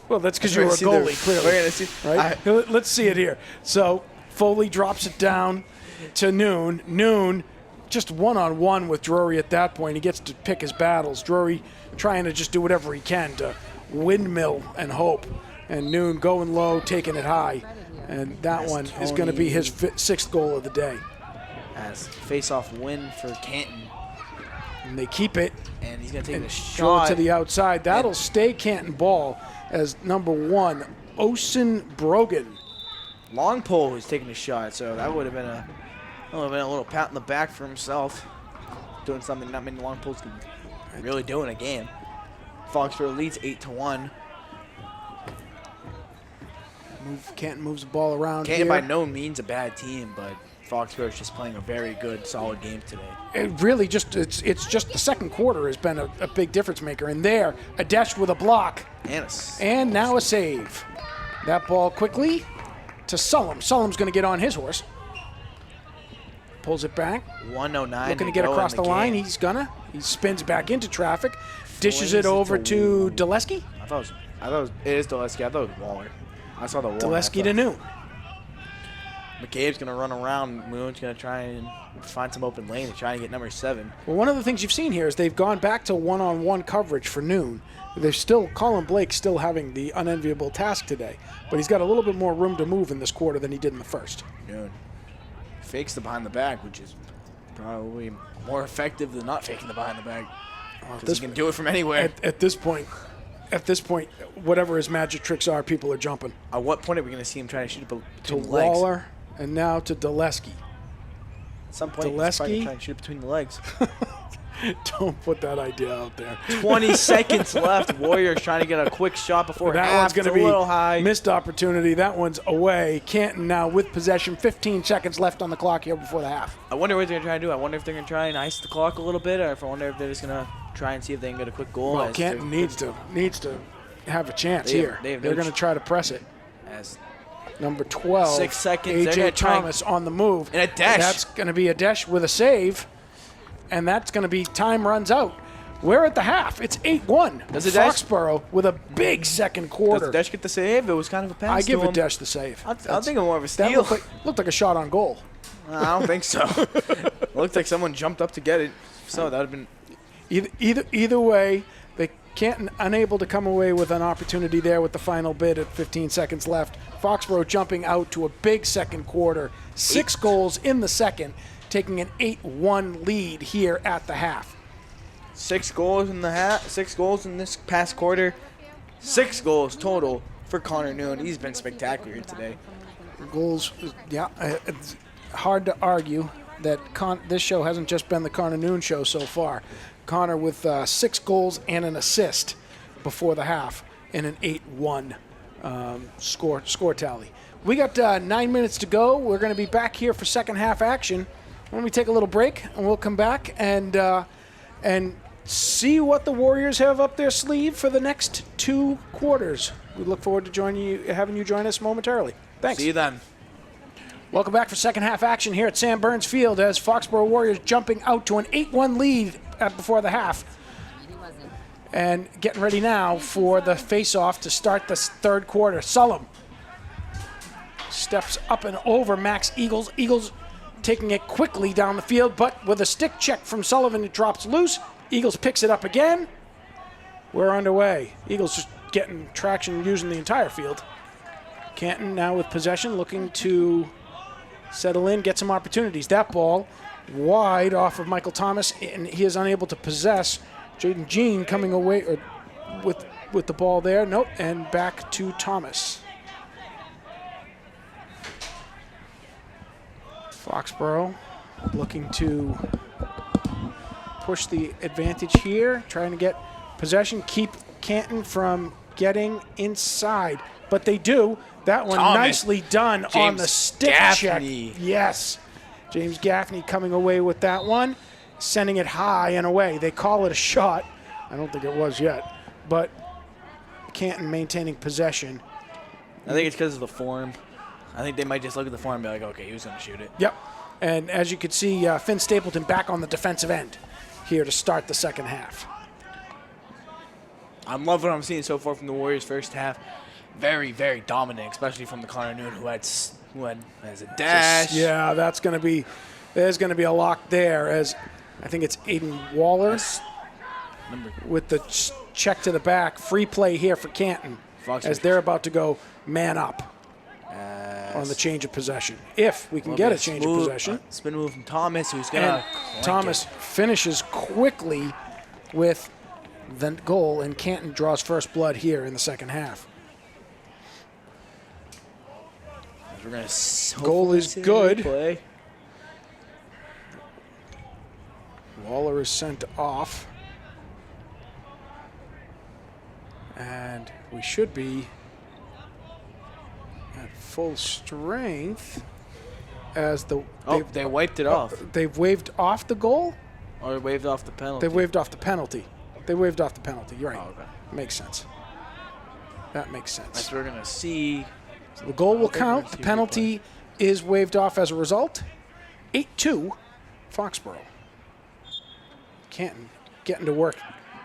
Well, that's because you were a goalie, clearly. We're gonna see. Right? Let's see it here. So Foley drops it down to Noon. Noon just one-on-one with Drury at that point. He gets to pick his battles. Drury trying to just do whatever he can to windmill and hope. And Noon going low, taking it high. And that one is going to be his 6th goal of the day. As face-off win for Canton. And they keep it. And he's going to take a Throw shot. it to the outside. That'll stay Canton ball as number 1, Osen Brogan. Long pole who's taking a shot, so that would have been a little pat in the back for himself. Doing something not many long poles can really do in a game. Foxborough leads 8-1. Canton moves the ball around Canton here. by no means a bad team, but Foxborough is just playing a very good, solid game today. It really just it's just the second quarter has been a big difference maker. And there, Adesh with a block. And now a save. That ball quickly to Sullum. Sullum's going to get on his horse. Pulls it back. 1:09. Looking to get across the line. He spins back into traffic. Dishes it over to Dulesky. It is Dulesky. I thought it was Waller. I saw the Waller. Dulesky to Noon. McCabe's going to run around. Moon's going to try and find some open lane and try and get number 7. Well, one of the things you've seen here is they've gone back to one-on-one coverage for Noon. Colin Blake still having the unenviable task today, but he's got a little bit more room to move in this quarter than he did in the first. Noon fakes the behind the back, which is probably more effective than not faking the behind the back. Because he can do it from anywhere. At this point, whatever his magic tricks are, people are jumping. At what point are we going to see him trying to shoot it between To the legs? Waller, and now to Dulesky. At some point, he's probably trying to shoot it between the legs. Don't put that idea out there. 20 seconds left. Warriors trying to get a quick shot before that half. one's going to It's be a little high. Missed opportunity. That one's away. Canton now with possession. 15 seconds left on the clock here before the half. I wonder what they're going to try to do. I wonder if they're going to try and ice the clock a little bit, or if I wonder if they're just going to try and see if they can get a quick goal. Well, Canton needs to have a chance here. They're going to try to press it. As Number 12, 6 seconds. A.J. Thomas on the move. And a dash. That's going to be a dash with a save. And that's going to be time runs out. We're at the half. It's 8-1. Does Adesh- Foxborough with a big second quarter. Does Adesh get the save? It was kind of a pass. I give to him. Adesh the save. I think more of a That steal. looked like a shot on goal. I don't think so. It looked like someone jumped up to get it. So that would have been. Either way, they can't unable to come away with an opportunity there with the final bid at 15 seconds left. Foxborough jumping out to a big second quarter. 6 goals in the second, taking an 8-1 lead here at the half. 6 goals in the half. 6 goals in this past quarter. 6 goals total for Connor Noon. He's been spectacular today. Goals, yeah. It's hard to argue that this show hasn't just been the Connor Noon show so far. Connor with 6 goals and an assist before the half in an 8-1 score tally. We got 9 minutes to go. We're going to be back here for second half action. Why don't we take a little break, and we'll come back and see what the Warriors have up their sleeve for the next 2 quarters. We look forward to having you join us momentarily. Thanks. See you then. Welcome back for second half action here at Sam Burns Field as Foxboro Warriors jumping out to an 8-1 lead before the half. And getting ready now for the face-off to start the third quarter. Sullum steps up and over Max Eagles. Eagles taking it quickly down the field, but with a stick check from Sullivan, it drops loose. Eagles picks it up again. We're underway. Eagles just getting traction using the entire field. Canton now with possession, looking to settle in, get some opportunities. That ball wide off of Michael Thomas, and he is unable to possess. Jaden Jean coming away with the ball there. Nope, and back to Thomas. Foxborough looking to push the advantage here, trying to get possession, keep Canton from getting inside. But they do. That one Thomas. Nicely done on the stick Gaffney. check. Yes. James Gaffney coming away with that one, sending it high and away. They call it a shot. I don't think it was yet. But Canton maintaining possession. I think it's because of the form. I think they might just look at the form and be like, okay, he was going to shoot it. Yep. And as you can see, Finn Stapleton back on the defensive end here to start the second half. I'm loving what I'm seeing so far from the Warriors' first half. Very, very dominant, especially from the Connor Noon who has a dash. Yeah, there's going to be a lock there as I think it's Aiden Waller with the check to the back. Free play here for Canton as they're about to go man up on the change of possession. If we can get a change of possession. Spin move from Thomas, who's going to Thomas finishes quickly with the goal, and Canton draws first blood here in the second half. We're going to goal is good. Play. Waller is sent off. And we should be at full strength as they wiped it off. They've waved off the goal? Or waved off the penalty. They waved off the penalty. You're right. Oh, okay. Makes sense. That makes sense. That's what we're going to see. So the goal will count. The penalty is waved off as a result. 8-2, Foxborough. Canton getting to work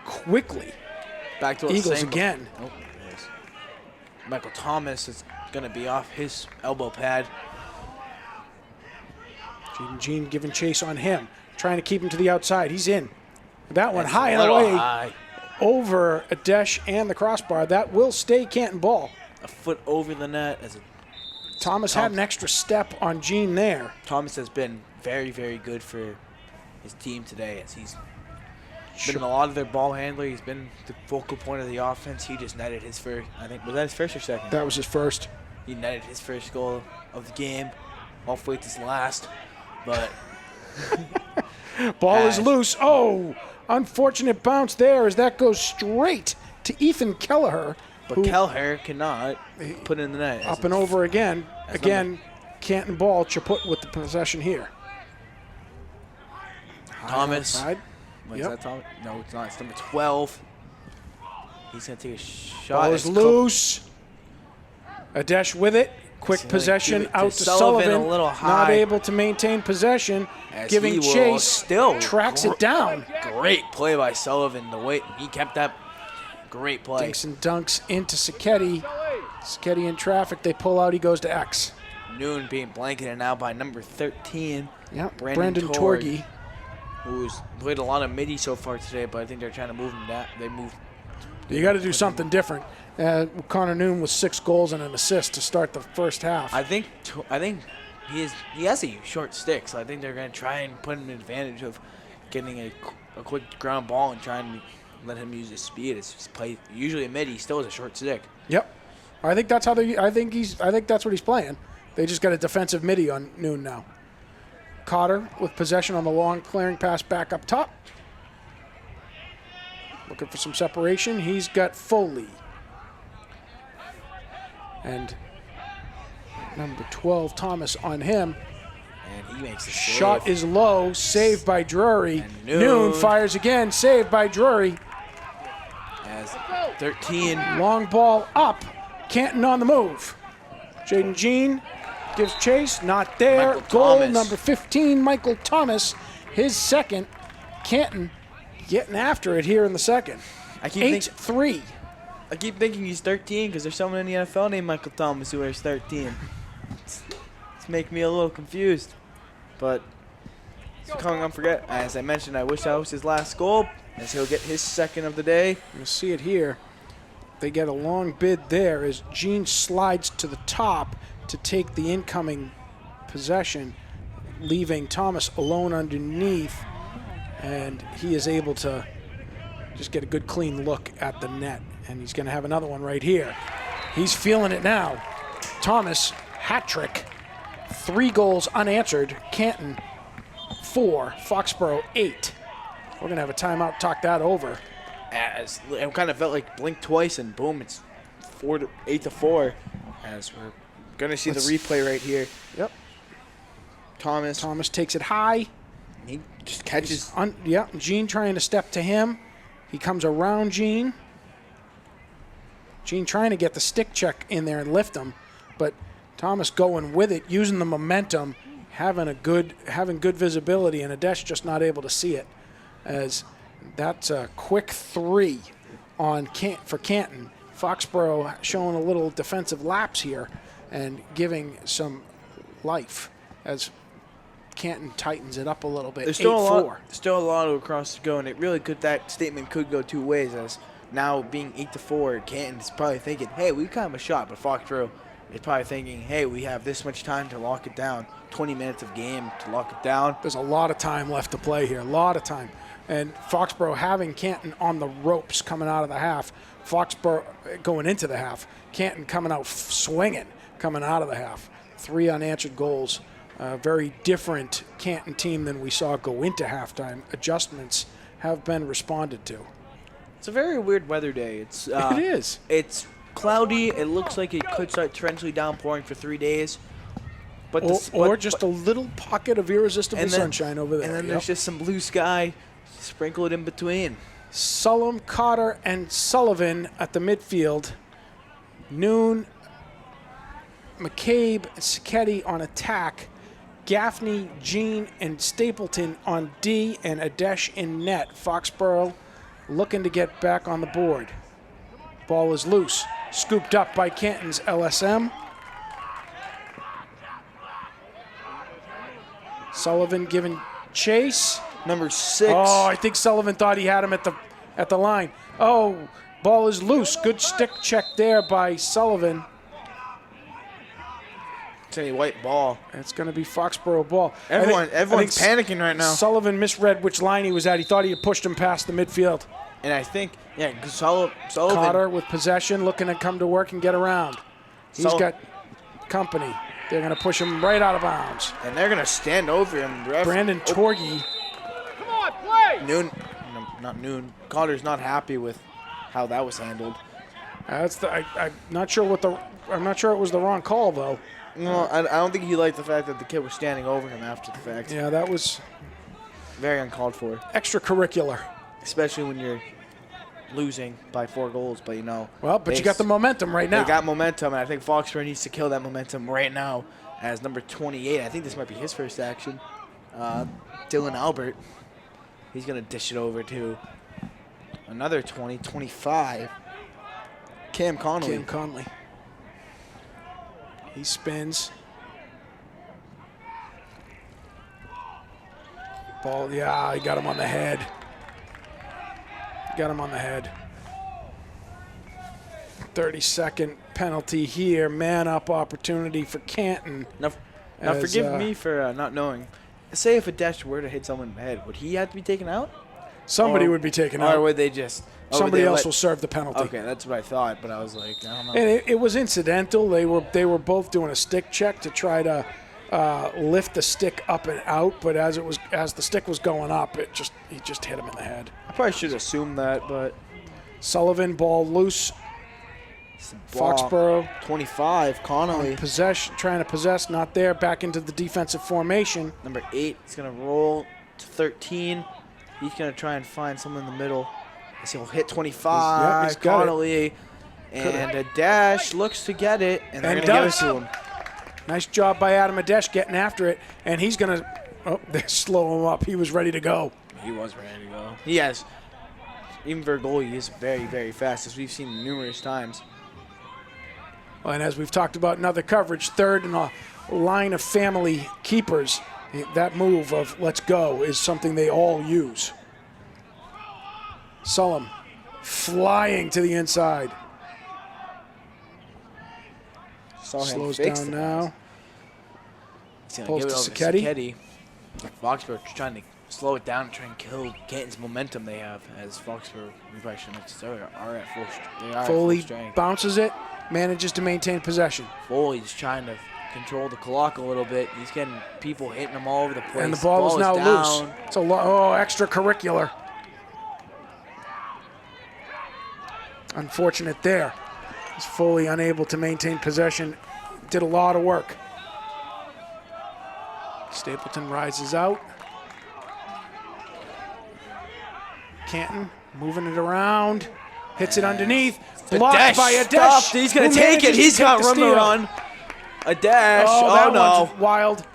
quickly. Back to Eagles again. Oh, yes. Michael Thomas is going to be off his elbow pad. Jaden Jean giving chase on him, trying to keep him to the outside. He's in. That one high and away over Adesh and the crossbar. That will stay Canton ball. A foot over the net. Thomas had an extra step on Jean there. Thomas has been very, very good for his team today as he's been a lot of their ball handler. He's been the focal point of the offense. He just netted his first, I think, was that his first or second? That was his first. He netted his first goal of the game. Hopefully it's his last, but... Ball is loose. Oh, unfortunate bounce there as that goes straight to Ethan Kelleher. But Kelleher cannot put it in the net. Up and over again. Again, Canton ball. Chaput with the possession here. Thomas. Outside. Wait, is that Thomas? No, it's not. It's number 12. He's going to take a shot. Ball is loose. Adesh with it. Quick possession out to Sullivan. A little high. Not able to maintain possession. As giving chase. Still tracks it down. Great play by Sullivan. The way he kept that. Great play. Dinks and dunks into Sacchetti. Sacchetti in traffic. They pull out. He goes to X. Noon being blanketed now by number 13. Yep. Brandon Torgy. Who's played a lot of midi so far today, but I think they're trying to move him down. They moved. You got to do something different. Connor Noon with 6 goals and an assist to start the first half. I think he has a short stick, so I think they're going to try and put an advantage of getting a quick ground ball and trying to let him use his speed. It's play usually a mid. He still has a short stick. Yep. I think that's how they. I think that's what he's playing. They just got a defensive midi on Noon now. Cotter with possession on the long clearing pass back up top. Looking for some separation. He's got Foley. And number 12, Thomas, on him. And he makes the Shot is low. Saved by Drury. And Noon fires again. Saved by Drury. As 13. Long ball up. Canton on the move. Jaden Jean gives chase. Not there. Michael Goal Thomas. number 15, Michael Thomas. His second. Canton getting after it here in the second. 8-3. I keep thinking he's 13 because there's someone in the NFL named Michael Thomas who wears 13. It's making me a little confused. But as I mentioned, I wish that was his last goal, as he'll get his second of the day. You'll see it here. They get a long bid there as Jean slides to the top to take the incoming possession, leaving Thomas alone underneath, and he is able to just get a good clean look at the net. And he's going to have another one right here. He's feeling it now. Thomas, hat trick. 3 goals unanswered. Canton, 4. Foxborough, 8. We're going to have a timeout, talk that over. As it kind of felt like blink twice and boom, it's 8-4. As we're going to see the replay right here. Yep. Thomas takes it high. He just catches. Jean trying to step to him. He comes around Jean. Jean trying to get the stick check in there and lift him, but Thomas going with it, using the momentum, having good visibility, and Adesh just not able to see it. As that's a quick 3 for Canton. Foxborough showing a little defensive lapse here and giving some life as Canton tightens it up a little bit. There's 8-4. still a lot of lacrosse to go, and that statement could go 2 ways. As now being 8-4, Canton's probably thinking, hey, we kind of a shot, but Foxborough is probably thinking, hey, we have this much time to lock it down, 20 minutes of game to lock it down. There's a lot of time left to play here, a lot of time. And Foxborough having Canton on the ropes coming out of the half, Foxborough going into the half, Canton coming out swinging coming out of the half. 3 unanswered goals. Very different Canton team than we saw go into halftime. Adjustments have been responded to. It's a very weird weather day. It is. It's cloudy. It looks like it could start torrentially downpouring for 3 days. But just a little pocket of irresistible sunshine over there. And then there's just some blue sky sprinkled in between. Sullum, Cotter, and Sullivan at the midfield. Noon, McCabe, Sacchetti on attack. Gaffney, Jean, and Stapleton on D, and Adesh in net. Foxborough looking to get back on the board. Ball is loose. Scooped up by Canton's LSM. Sullivan giving chase. Number 6. Oh, I think Sullivan thought he had him at the line. Oh, ball is loose. Good stick check there by Sullivan. It's a white ball. It's going to be Foxborough ball. Everyone's panicking right now. Sullivan misread which line he was at. He thought he had pushed him past the midfield. And I think, Sullivan. Cotter with possession, looking to come to work and get around. He's got company. They're going to push him right out of bounds. And they're going to stand over him. Brandon Torgy. Come on, play! Not Noon. Cotter's not happy with how that was handled. I'm not sure it was the wrong call though. No, I don't think he liked the fact that the kid was standing over him after the fact. Yeah, that was very uncalled for. Extracurricular. Especially when you're losing by 4 goals, but Well, but you got the momentum right now. They got momentum, and I think Foxborough needs to kill that momentum right now as number 28. I think this might be his first action. Dylan Albert. He's going to dish it over to another 25. Cam Conley. He spins. Ball, he got him on the head. 30-second penalty here. Man-up opportunity for Canton. Now forgive me for not knowing. say if a dash were to hit someone in the head, would he have to be taken out? Somebody would be taken Or out. would they just... Somebody else will serve the penalty. Okay, that's what I thought, but I was like, I don't know. And it was incidental. They were both doing a stick check to try to lift the stick up and out, but as the stick was going up, he just hit him in the head. I probably should assume that, but... Sullivan, ball loose. Ball. Foxborough. 25, Connolly. Possession, trying to possess, not there. Back into the defensive formation. Number 8 is going to roll to 13. He's going to try and find someone in the middle. As he'll hit 25. He's got Connolly. And a dash looks to get it, and they're And going to give it does. to him. Nice job by Adam Adesh getting after it, and he's going to they slow him up. He was ready to go. He was ready to go. He has, even for a goalie, he is very, very fast, as we've seen numerous times. And as we've talked about in other coverage, third in a line of family keepers, that move of let's go is something they all use. Sullum flying to the inside. Slows down now. He's going to Pulls give it to over to Sacchetti. Foxborough trying to slow it down and try and kill Canton's momentum they have, as Foxborough, we probably shouldn't have to say, are at full strength. Foley bounces it, manages to maintain possession. Foley's trying to control the clock a little bit. He's getting people hitting him all over the place. And the ball is now down. loose. It's extracurricular. Unfortunate there. He's Foley unable to maintain possession. Did a lot of work. Stapleton rises out. Canton moving it around. Hits it underneath. Blocked by a dash. He's going to take it. He's got room to run. A dash. Oh, no. One's wild.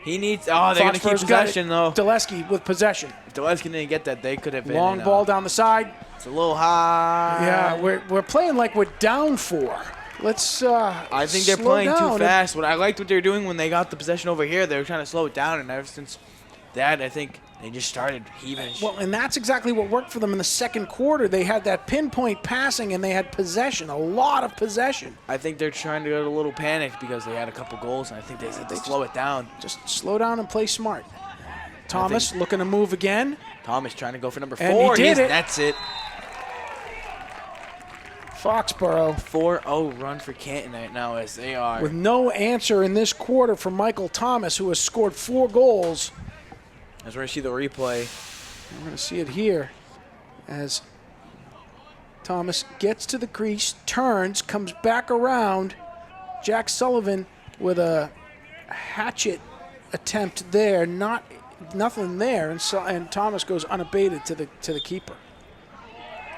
He needs... Oh, they're going to keep possession, though. Dulesky with possession. If Dulesky didn't get that, they could have been... Long ball down the side. It's a little high. Yeah, we're playing like we're down 4. Let's I think they're playing too fast. What I liked what they were doing when they got the possession over here, they were trying to slow it down, and ever since that, I think they just started heaving. Well, and that's exactly what worked for them in the second quarter. They had that pinpoint passing, and they had possession, a lot of possession. I think they're trying to get a little panicked because they had a couple goals, and I think they said to slow it down. Just slow down and play smart. Thomas looking to move again. Thomas trying to go for number 4. And he did it. That's it. Foxborough 4-0 run for Canton right now, as they are. with no answer in this quarter from Michael Thomas, who has scored 4 goals. As we're going to see the replay. We're going to see it here as Thomas gets to the crease, turns, comes back around. Jack Sullivan with a hatchet attempt there, nothing there, and Thomas goes unabated to the keeper.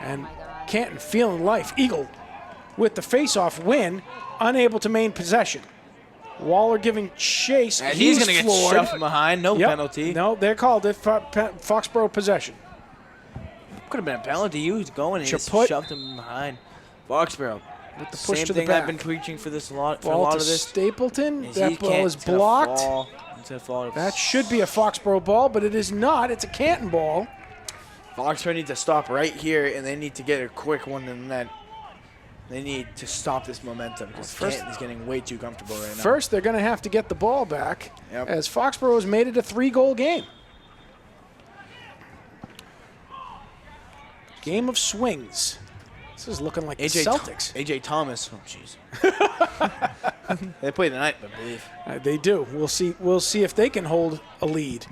And Canton feeling life. Eagle with the face-off win, unable to maintain possession. Waller giving chase. And he's going to get shoved from behind. No penalty. No, they called it Foxborough possession. Could have been a penalty. He was going and just shoved him behind. Foxborough. With the push Same to the thing back. I've been preaching for this a lot. For Ball a lot to of this. Stapleton. That ball is blocked. That should be a Foxborough ball, but it is not. It's a Canton ball. Foxborough needs to stop right here, and they need to get a quick one in that. They need to stop this momentum because Canton's getting way too comfortable right now. First, they're going to have to get the ball back as Foxborough has made it a 3-goal game. Game of swings. This is looking like the Celtics. AJ Thomas. Oh, jeez. They play tonight, I believe. They do. We'll see if they can hold a lead.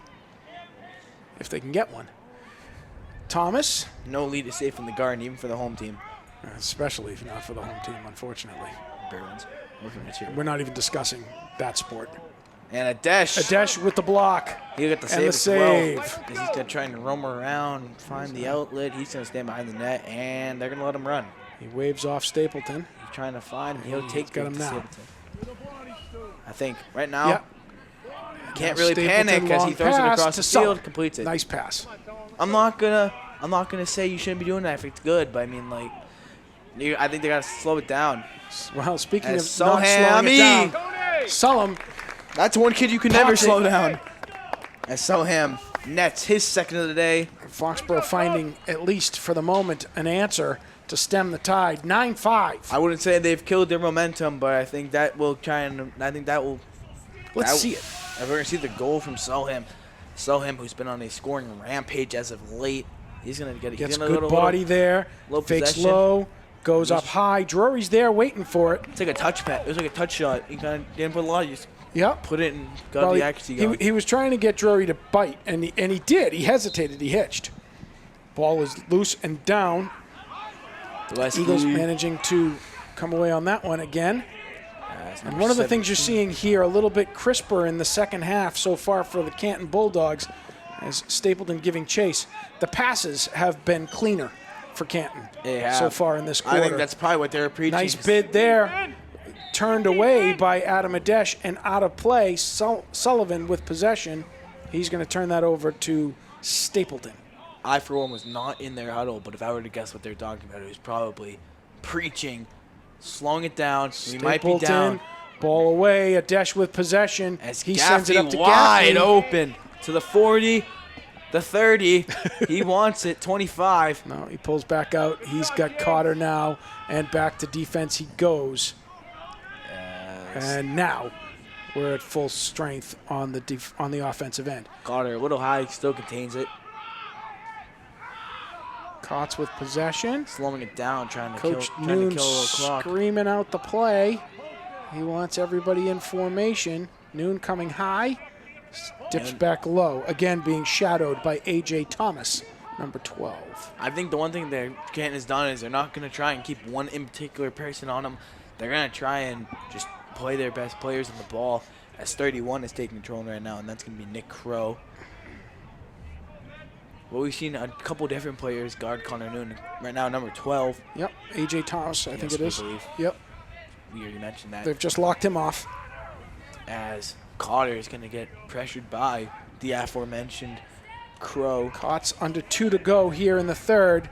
If they can get one. Thomas. No lead is safe in the garden, even for the home team. Especially if not for the home team, unfortunately. Bruins. We're not even discussing that sport. And a dash. A dash with the block. He'll get the save and the as save. well. He's going to try and roam around, find the outlet. He's going to stand behind the net, and they're going to let him run. He waves off Stapleton. He's trying to find him. He'll take got him now. Stapleton. I think right now, Yep. can't really panic as he throws it across the field, completes it. Nice pass. I'm not gonna say you shouldn't be doing that if it's good, but I mean, like, I think they gotta slow it down. Well, speaking of not Soham, slowing it down, Sullum. That's one kid you can never slow down. As Soham nets his second of the day. Foxborough finding, at least for the moment, an answer to stem the tide. 9-5. I wouldn't say they've killed their momentum, but I think that will try and Let's see it. We're gonna see the goal from Soham. Sohem, who's been on a scoring rampage as of late, he's going to get Gets good body there. low Fakes possession. low. Goes up high. Drury's there waiting for it. It's like a touch pat. It was like a touch shot. He kind of didn't put a lot. He just Yep. put it and got Well, the accuracy going. he was trying to get Drury to bite, and he did. He hesitated. He hitched. Ball is loose and down. Eagles managing to come away on that one again. And one of the things you're seeing here, a little bit crisper in the second half so far for the Canton Bulldogs, as Stapleton giving chase. The passes have been cleaner for Canton so far in this quarter. I think that's probably what they're preaching. Nice bid there. Turned away by Adam Adesh and out of play. Sullivan with possession. He's going to turn that over to Stapleton. I, for one, was not in their huddle, but if I were to guess what they're talking about, it was probably preaching, slowing it down. We might be down. Ball away. Adesh with possession. As he Gaffney sends it up to wide Gaffney. open to the 40, the 30. He wants it, 25. No, he pulls back out. He's got Cotter now, and back to defense he goes. And now we're at full strength on the offensive end. Cotter a little high, still contains it. Kotz with possession. Slowing it down, trying to Coach kill Noon a little clock. screaming out the play. He wants everybody in formation. Noon coming high. Dips back low. Again being shadowed by A.J. Thomas, number 12. I think the one thing that Canton has done is they're not going to try and keep one in particular person on them. They're going to try and just play their best players on the ball, as 31 is taking control right now, and that's going to be Nick Crow. Well, we've seen a couple different players guard Connor Noon. Right now, number 12. Yep, A.J. Thomas, I think it is. believe. Yep, We already mentioned that. they've just locked him off. As Cotter is going to get pressured by the aforementioned Crow. Kotz under 2 to go here in the third.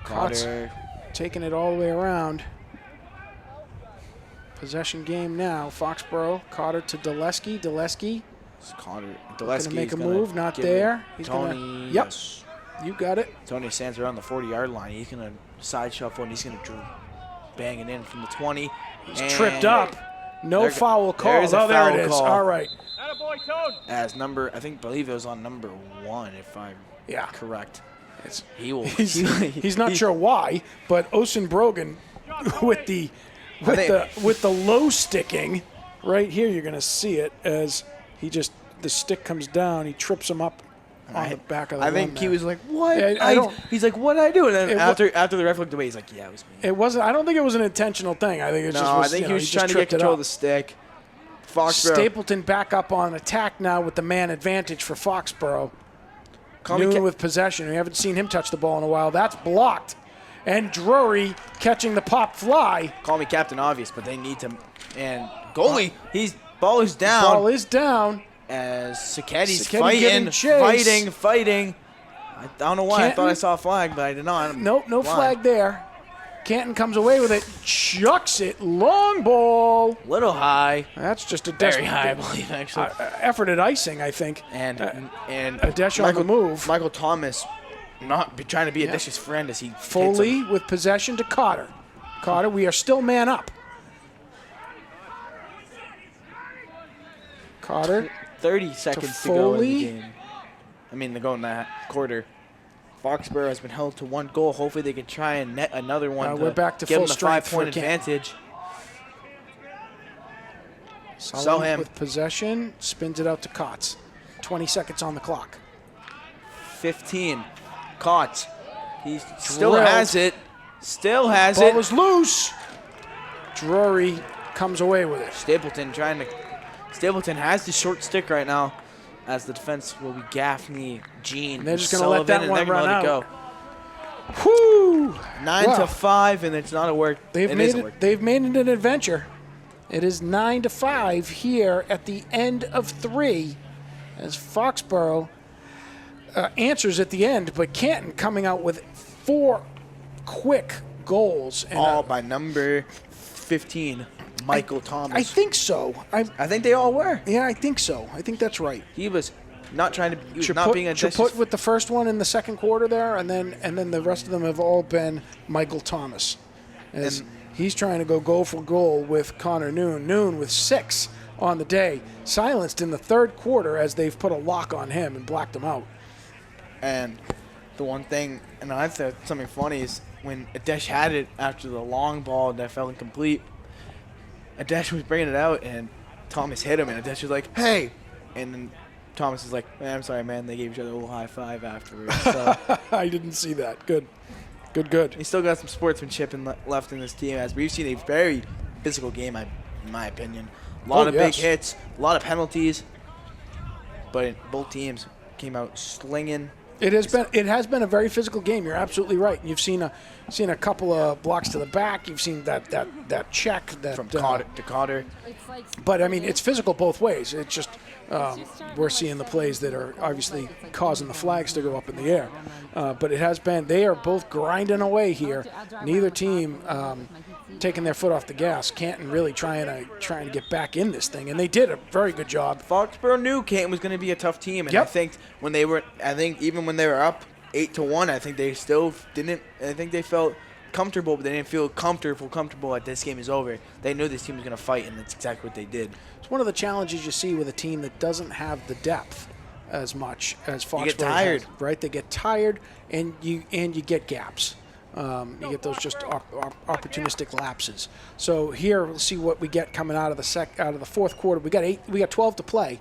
Cotter. Taking it all the way around. Possession game now. Foxborough, Cotter to Dulesky. Dulesky Connor. going to make a gonna move, not give there. it. He's Tony. going to, yep, you got it. Tony stands around the 40-yard line. He's going to side shuffle, and he's going to bang it in from the 20. He's tripped up. No foul call. There is a Oh, there foul it is. call. All right. Attaboy, Toad. As believe it was on number 1, if I'm correct. He will. He's not sure why, but Osen Brogan with the low sticking right here, you're going to see it as the stick comes down. He trips him up on the back of the I think he was like, what? Yeah, he's like, what did I do? And then after the ref looked away, he's like, yeah, it was me. It wasn't. I don't think it was an intentional thing. I think it just was. I think he was just trying to get tripped it control up. of the stick. Foxborough. Stapleton back up on attack now with the man advantage for Foxborough. Noon with possession. We haven't seen him touch the ball in a while. That's blocked. And Drury catching the pop fly. Call me Captain Obvious, but they need to. And goalie, ball is down. Ball is down. As Saketti's Sacchetti fighting. I don't know why. I thought I saw a flag, but I did not. Nope, no flag there. Canton comes away with it, chucks it, long ball. Little high. That's just a Very high, I believe, actually. Effort at icing, I think. And Adesh on the move. Michael Thomas trying to be Adesh's friend as he Foley with possession to Cotter. Cotter, we are still man up. Cotter. 30 seconds to go in the game. To go in that quarter. Foxborough has been held to 1 goal. Hopefully they can try and net another one. We're back to give full them the strength 5-point for Canton. advantage. Sullivan with possession, spins it out to Kotz. 20 seconds on the clock. 15. Caught. He still has it. Still has it. Ball is loose. Drury comes away with it. Stapleton has the short stick right now, as the defense will be Gaffney, Gene, and they're just going to Sullivan, let that and one they're run gonna out. Let it go. Whew. 9-5, and it's not a work. They've made it an adventure. It is 9-5 here at the end of 3, as Foxborough answers at the end, but Canton coming out with 4 quick goals. And all by number 15, Michael Thomas. I think so. I think they all were. Yeah, I think so. I think that's right. He was not trying to. He was not being a Chaput with the first one in the second quarter there, and then the rest of them have all been Michael Thomas. As he's trying to go goal for goal with Connor Noon. Noon with 6 on the day, silenced in the third quarter as they've put a lock on him and blacked him out. And the one thing, and I thought something funny, is when Adesh had it after the long ball that fell incomplete, Adesh was bringing it out, and Thomas hit him, and Adesh was like, hey! And then Thomas is like, man, I'm sorry, man. They gave each other a little high five afterwards. So I didn't see that. Good. Good. He's still got some sportsmanship left in this team, as we've seen a very physical game, in my opinion. A lot of big hits, a lot of penalties, but both teams came out slinging. It has been a very physical game. You're absolutely right. You've seen a couple of blocks to the back. You've seen that check from Cotter to Cotter. But I mean, it's physical both ways. It's just we're seeing the plays that are obviously causing the flags to go up in the air. But it has been. They are both grinding away here. Neither team taking their foot off the gas. Canton really trying to get back in this thing, and they did a very good job. Foxborough knew Canton was going to be a tough team, and I think even when they were up 8-1, I think they still didn't. I think they felt comfortable, but they didn't feel comfortable that this game is over. They knew this team was going to fight, and that's exactly what they did. It's one of the challenges you see with a team that doesn't have the depth as much as Foxborough. You get tired, right? They get tired, and you get gaps. You get those just opportunistic lapses. So here, let's see what we get coming out of the fourth quarter. We got 12 to play.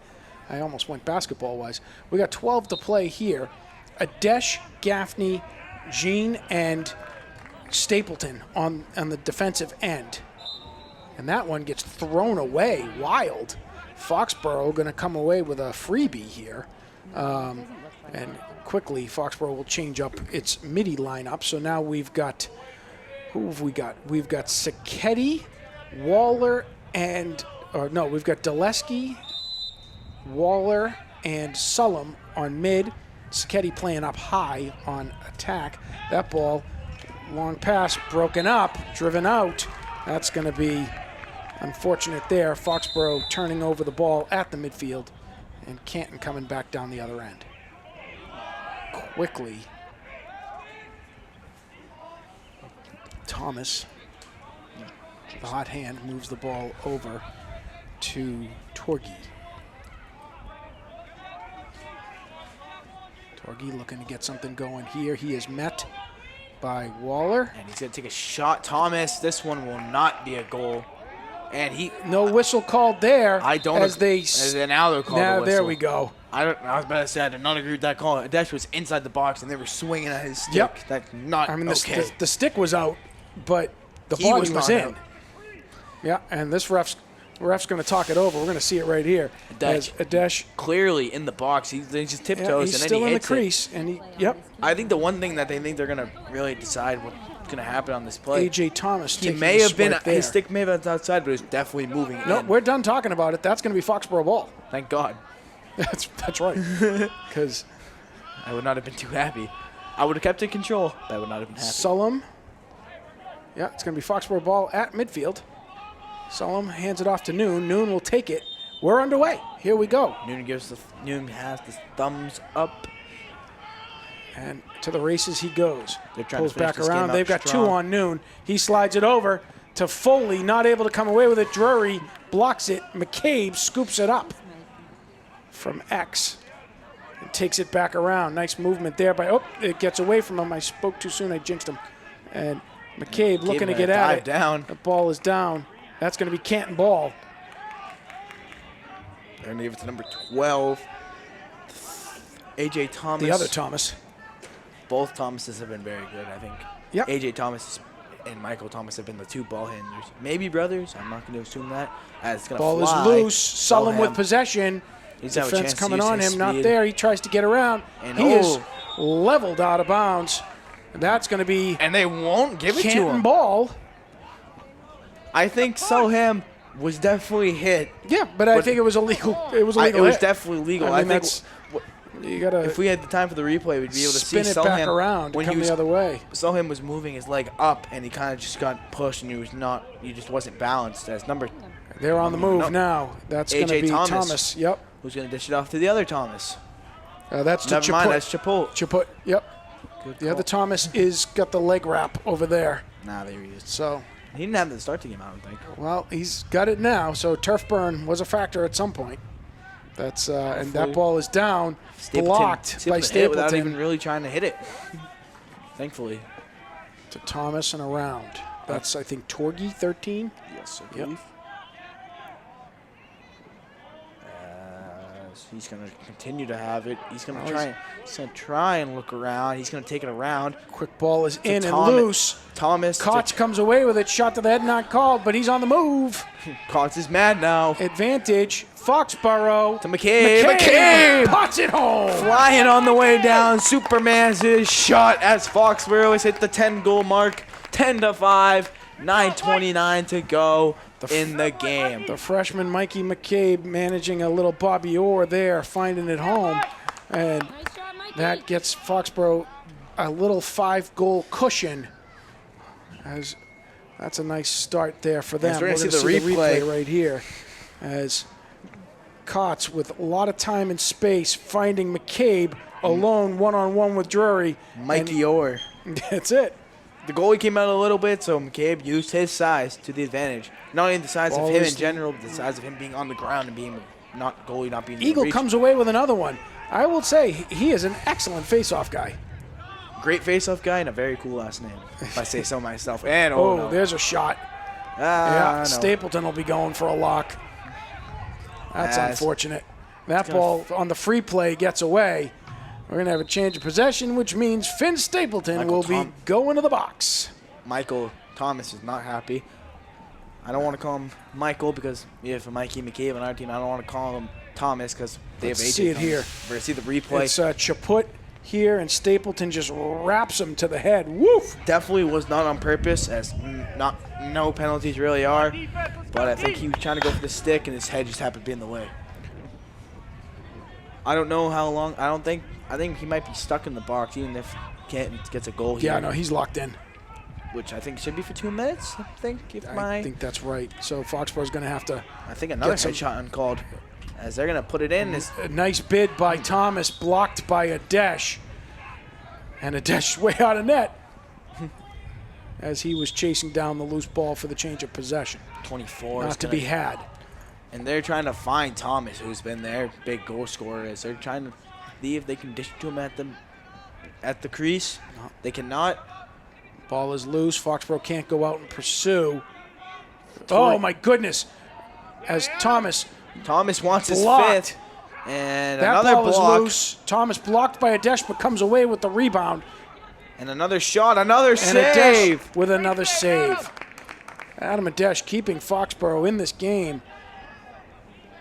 I almost went basketball-wise. We got 12 to play here. Adesh, Gaffney, Jean, and Stapleton on the defensive end. And that one gets thrown away. Wild. Foxborough going to come away with a freebie here. And quickly, Foxborough will change up its midi lineup. So now we've got, who have we got? We've got Sacchetti, Waller, we've got Dulesky, Waller, and Sullum on mid. Sacchetti playing up high on attack. That ball, long pass, broken up, driven out. That's going to be unfortunate there. Foxborough turning over the ball at the midfield, and Canton coming back down the other end. Quickly, Thomas, the hot hand, moves the ball over to Torgi. Torgi looking to get something going here. He is met by Waller. And he's going to take a shot. Thomas, this one will not be a goal. And no whistle called there. I don't. Now they're called a whistle. There we go. I was about to say I did not agree with that call. Adesh was inside the box and they were swinging at his stick. Yep. That's not okay. The stick was out, but the body was in. Out. Yeah, and this ref's going to talk it over. We're going to see it right here. Adesh clearly in the box. He just tiptoes he's and still then he in the crease. And I think the one thing that they think they're going to really decide what's going to happen on this play. A.J. Thomas. He may have been his stick may have been outside, but it was definitely moving. No, we're done talking about it. That's going to be Foxborough ball. Thank God. That's right. Because I would not have been too happy. I would have kept it in control, but I would not have been happy. Sullum. Yeah, it's going to be Foxborough ball at midfield. Sullum hands it off to Noon. Noon will take it. We're underway. Here we go. Noon has the thumbs up. And to the races he goes. They're trying Pulls to finish back around. They've got strong. two on Noon. He slides it over to Foley, not able to come away with it. Drury blocks it. McCabe scoops it up from X and takes it back around. Nice movement there it gets away from him. I spoke too soon. I jinxed him. And McCabe looking to get at it. Down. The ball is down. That's going to be Canton ball. They're going to give it to number 12, A.J. Thomas. The other Thomas. Both Thomases have been very good, I think. Yep. A.J. Thomas and Michael Thomas have been the two ball handlers. Maybe brothers. I'm not going to assume that. It's going to ball fly. Is loose. Sullum with possession. He's Defense coming on him. Not there. He tries to get around. And he is leveled out of bounds. And that's going to be and they won't give it to Canton him. Ball. I think Soham was definitely hit. Yeah, but I think it was illegal. It was illegal. It was definitely legal. I think you gotta. If we had the time for the replay, we'd be able to spin see it Soham back around when come he was the other way. Soham was moving his leg up, and he kind of just got pushed, and he just wasn't balanced. As number. They're on the move now. That's going to be Thomas. Yep. Who's going to dish it off to the other Thomas? That's Never mind. That's Chaput. Chaput. Yep. The other Thomas is got the leg wrap over there. Nah, there he is. So He didn't have the start to the game, I don't think. Well, he's got it now, so turf burn was a factor at some point. That's and that ball is down, blocked by hit it without Stapleton even really trying to hit it. Thankfully. to Thomas and around. That's, I think, Torgy, 13. Yes, I believe. He's going to continue to have it. He's going to try and look around. He's going to take it around. Quick ball is in and Thomas. loose. Thomas. Koch comes away with it. Shot to the head, not called, but he's on the move. Koch is mad now. Advantage, Foxborough. To McCabe. McCabe pots it home. flying on the way down. Superman's his shot as Foxborough has hit the 10-goal mark. 10-5. 9:29 to go in the game. The freshman Mikey McCabe managing a little Bobby Orr there, finding it home. And that gets Foxborough a little 5-goal cushion. As that's a nice start there for them. We're going to see the replay right here. As Kotz with a lot of time and space finding McCabe alone one-on-one with Drury. Mikey Orr. That's it. The goalie came out a little bit, so McCabe used his size to the advantage. Not only the size of him in general, but the size of him being on the ground and being not being Eagle comes away with another one. I will say he is an excellent face-off guy. Great face-off guy and a very cool last name, if I say so myself. And no. There's a shot. No. Stapleton will be going for a lock. That's unfortunate. That ball on the free play gets away. We're going to have a change of possession, which means Finn Stapleton will be going to the box. Michael Thomas is not happy. I don't want to call him Michael because we have Mikey McCabe on our team. I don't want to call him Thomas because they have AJ. See it here. We're see the replay. It's Chaput here, and Stapleton just wraps him to the head. Woof! Definitely was not on purpose, as no penalties really are. But I think he was trying to go for the stick, and his head just happened to be in the way. I don't know how long. I think he might be stuck in the box, even if Canton gets a goal here. Yeah, no, he's locked in. Which I think should be for 2 minutes, I think. I think that's right. So Foxborough's going to have to. I think another headshot uncalled, as they're going to put it in. A nice bid by Thomas, blocked by Adesh. And Adesh way out of net as he was chasing down the loose ball for the change of possession. 24. Not to be had. And they're trying to find Thomas, who's been their big goal scorer. As they're trying to see if they can dish it to him at the crease. No. They cannot. Ball is loose. Foxborough can't go out and pursue. Oh, my goodness. As Thomas wants his blocked. fifth. And that another ball block. is loose. Thomas blocked by Adesh, but comes away with the rebound. And another shot, another save. Adesh with another save. Adam Adesh keeping Foxborough in this game.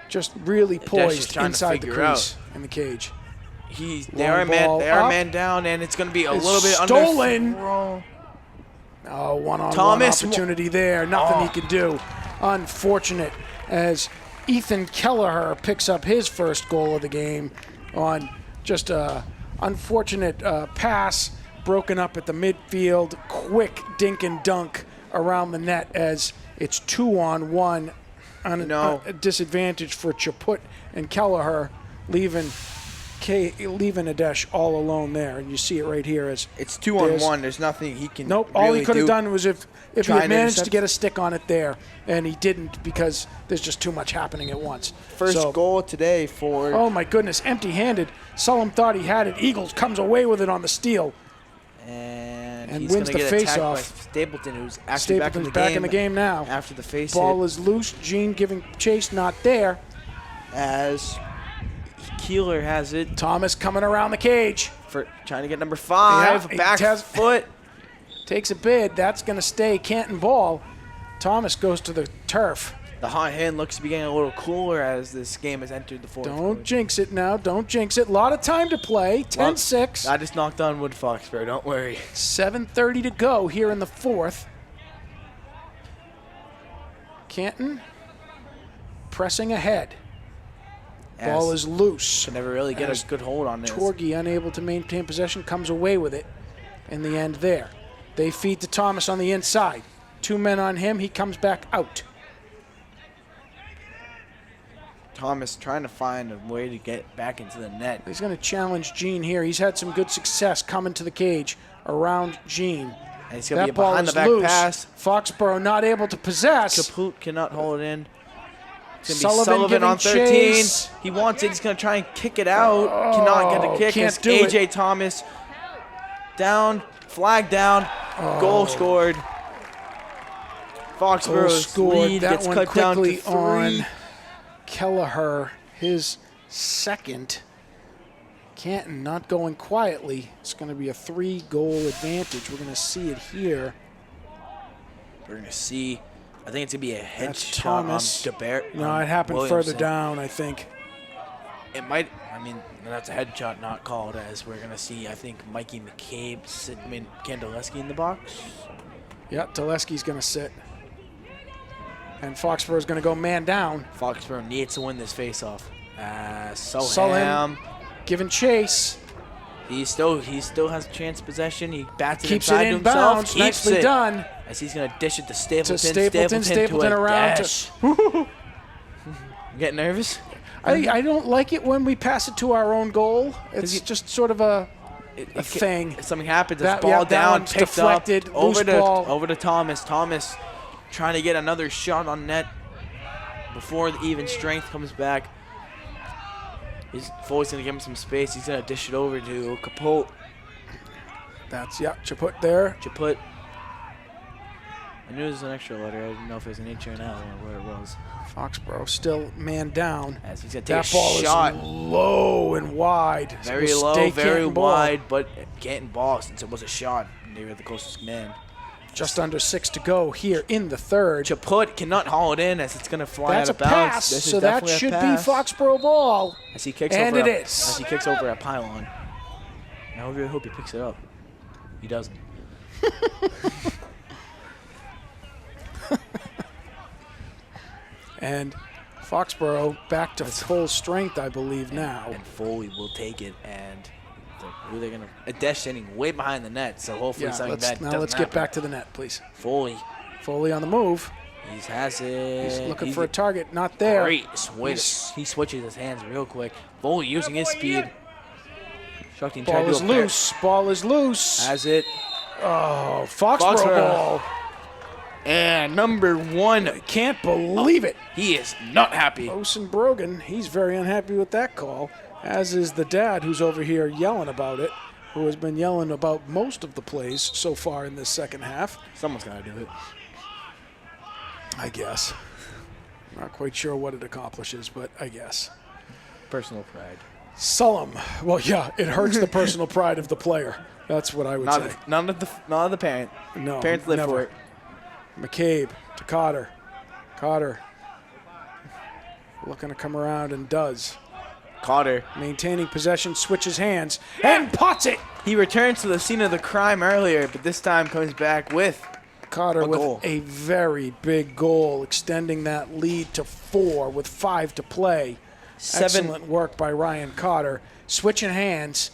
Just really poised inside the crease in the cage. They are a man down, and it's going to be a little bit stolen. Under. Oh, one-on-one opportunity there. Nothing he can do. Unfortunate as Ethan Kelleher picks up his first goal of the game on just a unfortunate pass broken up at the midfield. Quick dink and dunk around the net as it's 2-on-1 on a disadvantage for Chaput and Kelleher, leaving Adesh all alone there, and you see it right here as it's 2-on-1. There's nothing he can. Nope. Really all he could have done was if he had managed to get a stick on it there, and he didn't because there's just too much happening at once. First goal today for. Oh my goodness, empty-handed. Sullum thought he had it. Eagles comes away with it on the steal. And he's wins gonna the get face-off. Stapleton, who's actually back in the game now. After the face ball hit. is loose. Gene giving chase, not there. As Keeler has it. Thomas coming around the cage. For trying to get number 5. Yeah, back foot. Takes a bid. That's going to stay Canton ball. Thomas goes to the turf. The hot hand looks to be getting a little cooler as this game has entered the fourth. Don't jinx it now. Don't jinx it. A lot of time to play. 10-6. I just knocked on wood, Foxborough. Don't worry. 7:30 to go here in the fourth. Canton pressing ahead. Ball is loose. Can never really get a good hold on this. Torgy, unable to maintain possession, comes away with it in the end there. They feed to Thomas on the inside. 2 men on him. He comes back out. Thomas trying to find a way to get back into the net. He's going to challenge Gene here. He's had some good success coming to the cage around Gene. And it's going to That be a ball behind the is back loose. pass. Foxborough not able to possess. Kaput cannot hold it in. It's Sullivan going to be Sullivan giving on 13. chase. He wants it. He's going to try and kick it out. Cannot get the kick. Can't It's do A.J. it. Thomas down, flag down, goal scored. Foxborough's lead that gets one cut down to quickly 3. on Kelleher, his second. Canton not going quietly. It's going to be a 3-goal advantage. We're going to see it here. We're going to see. I think it's going to be a head That's shot Thomas. on DeBer. No, it happened further down, I think. It might. I mean, that's a head shot not called, as we're going to see, I think, Mikey McCabe, Kandelewski in the box. Yeah, Teleski's going to sit. And Foxborough's going to go man down. Foxborough needs to win this faceoff. Solheim. Solheim giving chase. He still has a chance of possession. He bats it Keeps inside it to in himself. bounds. Keeps Nicely it. done. As he's going to dish it to Stapleton. Stapleton to a around. dash. Get nervous? I don't like it when we pass it to our own goal. It's just sort of a thing. If something happens, That- it's ball yeah, that down, one's picked deflected, up, loose ball. over to Thomas. Thomas trying to get another shot on net before the even strength comes back. Foley's going to give him some space. He's going to dish it over to Kaput. That's, Chaput there. Chaput. I knew it was an extra letter. I didn't know if it was an H or an L or where it was. Foxborough still man down. As he's going to take That a ball shot. is low and wide. Very So low, stay very Canton ball. wide, but Canton ball, since it was a shot, they were the closest man. Just under 6 to go here in the third. Chaput cannot haul it in as it's going to fly That's out a of bounds. pass, This is so that definitely a should be pass. Foxborough ball. As he kicks And over it a, is. As he kicks over a pylon. I really hope he picks it up. He doesn't. And Foxborough back to full strength, I believe, now. And Foley will take it, and who they're going to – a dash standing way behind the net, so hopefully something bad doesn't let's happen. get back to the net, please. Foley. Foley on the move. He has it. He's looking for a target. Not there. Great switch. He switches his hands real quick. Foley using his speed. Shakti tried Ball to is do a pair. loose. Ball is loose. Has it. Oh, Foxborough Foxborough. ball. And number 1. Can't believe it. He is not happy. Osen Brogan, he's very unhappy with that call, as is the dad who's over here yelling about it, who has been yelling about most of the plays so far in this second half. Someone's got to do it. I guess. Not quite sure what it accomplishes, but I guess. Personal pride. Sullum. Well, yeah, it hurts the personal pride of the player. That's what I would say. Not of the parent. No, Parents live never. for it. McCabe to Cotter. Cotter looking to come around and does. Cotter. Maintaining possession, switches hands, and pots it. He returns to the scene of the crime earlier, but this time comes back with Cotter a with goal. a very big goal, extending that lead to 4 with 5 to play. Excellent work by Ryan Cotter. Switching hands,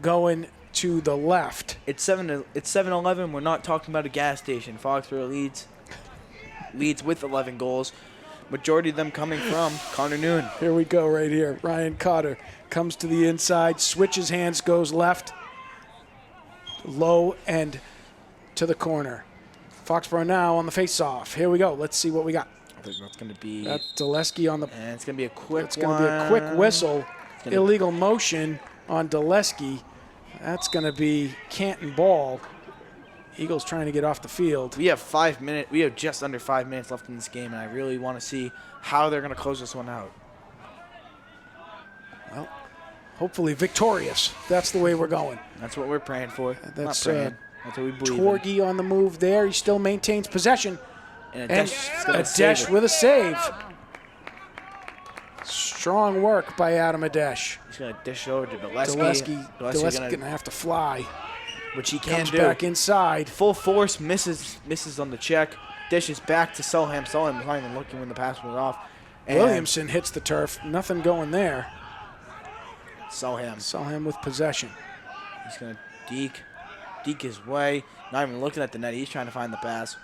going to the left. It's 7-11. We're not talking about a gas station. Foxborough leads with 11 goals. Majority of them coming from Connor Noon. Here we go right here. Ryan Cotter comes to the inside, switches hands, goes left, low and to the corner. Foxborough now on the face-off. Here we go. Let's see what we got. I think that's going to be. That's Daleski on the. And it's going to be a quick. It's going to be a quick whistle. Illegal motion on Daleski. That's going to be Canton ball. Eagles trying to get off the field. We have 5 minutes. We have just under 5 minutes left in this game, and I really want to see how they're going to close this one out. Well, hopefully victorious. That's the way we're going. That's what we're praying for. That's Not praying. That's what we believe. Torgy on the move there. He still maintains possession. And And Adesh with a save. Strong work by Adam Adesh. He's going to dish it over to Daleski. Daleski going to have to fly. Which he can Comes do. back inside. Full force, misses on the check. Dishes back to Solheim. Solheim was not even looking when the pass was off. And Williamson hits the turf. Nothing going there. Solheim. Solheim with possession. He's going to deke his way. Not even looking at the net. He's trying to find the pass.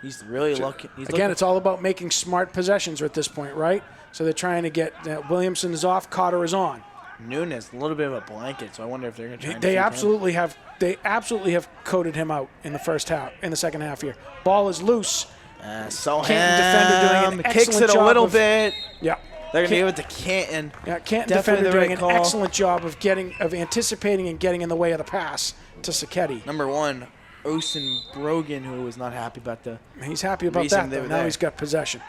He's really looking. Again, it's all about making smart possessions at this point, right? So they're trying to get Williamson is off, Cotter is on. Nunes, a little bit of a blanket, so I wonder if they're going to try and They feed absolutely have. They absolutely have coated him out in the first half, in the second half here. Ball is loose. him. Canton defender doing an kicks excellent it a job little of- bit. Yeah. They're going to give it to Canton. Yeah, Canton Definitely defender the doing right an call. excellent job of anticipating and getting in the way of the pass to Sacchetti. Number 1, Osen Brogan, who was not happy about the. He's happy about reason that, they though. were Now there. he's got possession.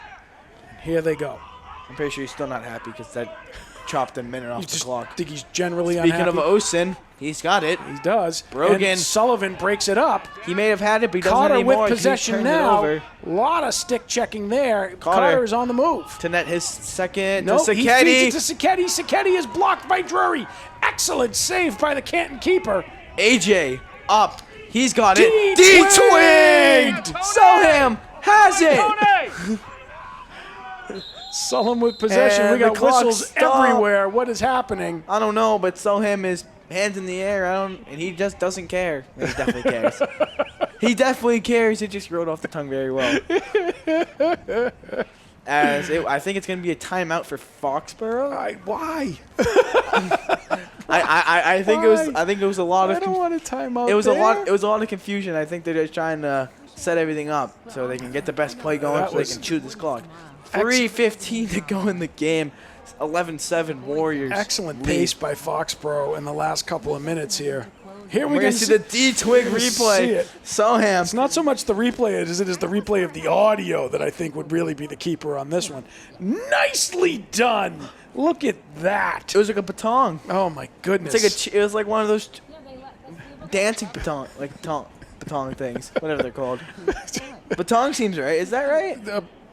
Here they go. I'm pretty sure he's still not happy because that chopped a minute off You the just clock. think he's generally Speaking unhappy. of Osen, he's got it. He does. Brogan. And Sullivan breaks it up. He may have had it, but he doesn't Cotter anymore. with 'cause he possession turned it now. over A lot of stick checking there. Cotter. Cotter is on the move. to net his second. No, to he Sacchetti. feeds it to Sacchetti. Sacchetti is blocked by Drury. Excellent save by the Canton keeper. AJ up. He's got it. D-twigged! D-twigged! Soham has it. Tony! Sullivan with possession. And We got the clock whistles stopped. everywhere. What is happening? I don't know, but Soham is hands in the air. And he just doesn't care. He definitely cares. He definitely cares. It just rolled off the tongue very well. I think it's going to be a timeout for Foxborough. Why? I think it was. Why? I think it was a lot I of. don't want a timeout. It was there. a lot. It was a lot of confusion. I think they're just trying to set everything up so they can get the best play going, That so was they can chew this clock. 3:15 to go in the game. 11-7 Warriors. Excellent lead. pace by Foxborough in the last couple of minutes here. Here We're gonna see the D-twig we're gonna see replay. it. Soham. It's not so much the replay as it is the replay of the audio that I think would really be the keeper on this one. Nicely done. Look at that. It was like a baton. Oh my goodness. It's like it was like one of those dancing baton, baton things, whatever they're called. Baton seems right. Is that right?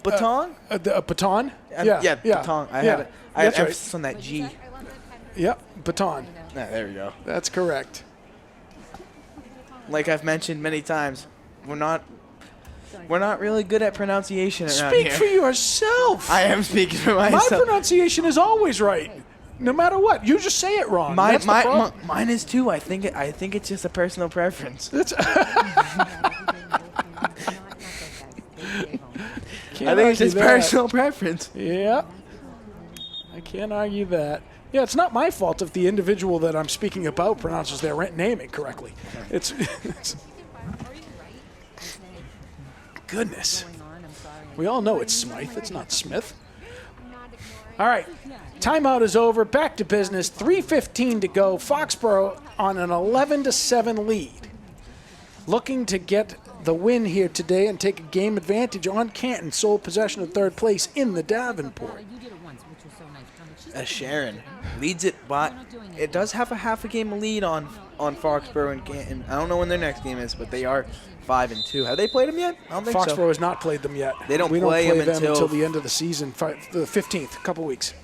Baton? a baton? Yeah, baton. I had That's right. emphasis on that G. Yep, baton. There we go. That's correct. Like I've mentioned many times, we're not really good at pronunciation around Speak here. for yourself. I am speaking for My myself. pronunciation is always right, no matter what. You just say it wrong. That's the problem. Mine is too. I think it's just a personal preference. I think it's just personal preference. Yeah. I can't argue that. Yeah, it's not my fault if the individual that I'm speaking about pronounces their name incorrectly. It's goodness. We all know it's Smythe. It's not Smith. All right. Timeout is over. Back to business. 3:15 to go. Foxborough on an 11-7 lead. Looking to get the win here today and take a game advantage on Canton. Sole possession of third place in the Davenport. Sharon leads it by. It does have a half a game lead on Foxborough and Canton. I don't know when their next game is, but they are 5-2. Have they played them yet? I don't think Foxborough so. has not played them yet. They don't we play don't them play them until the end of the season, the 15th, a couple weeks.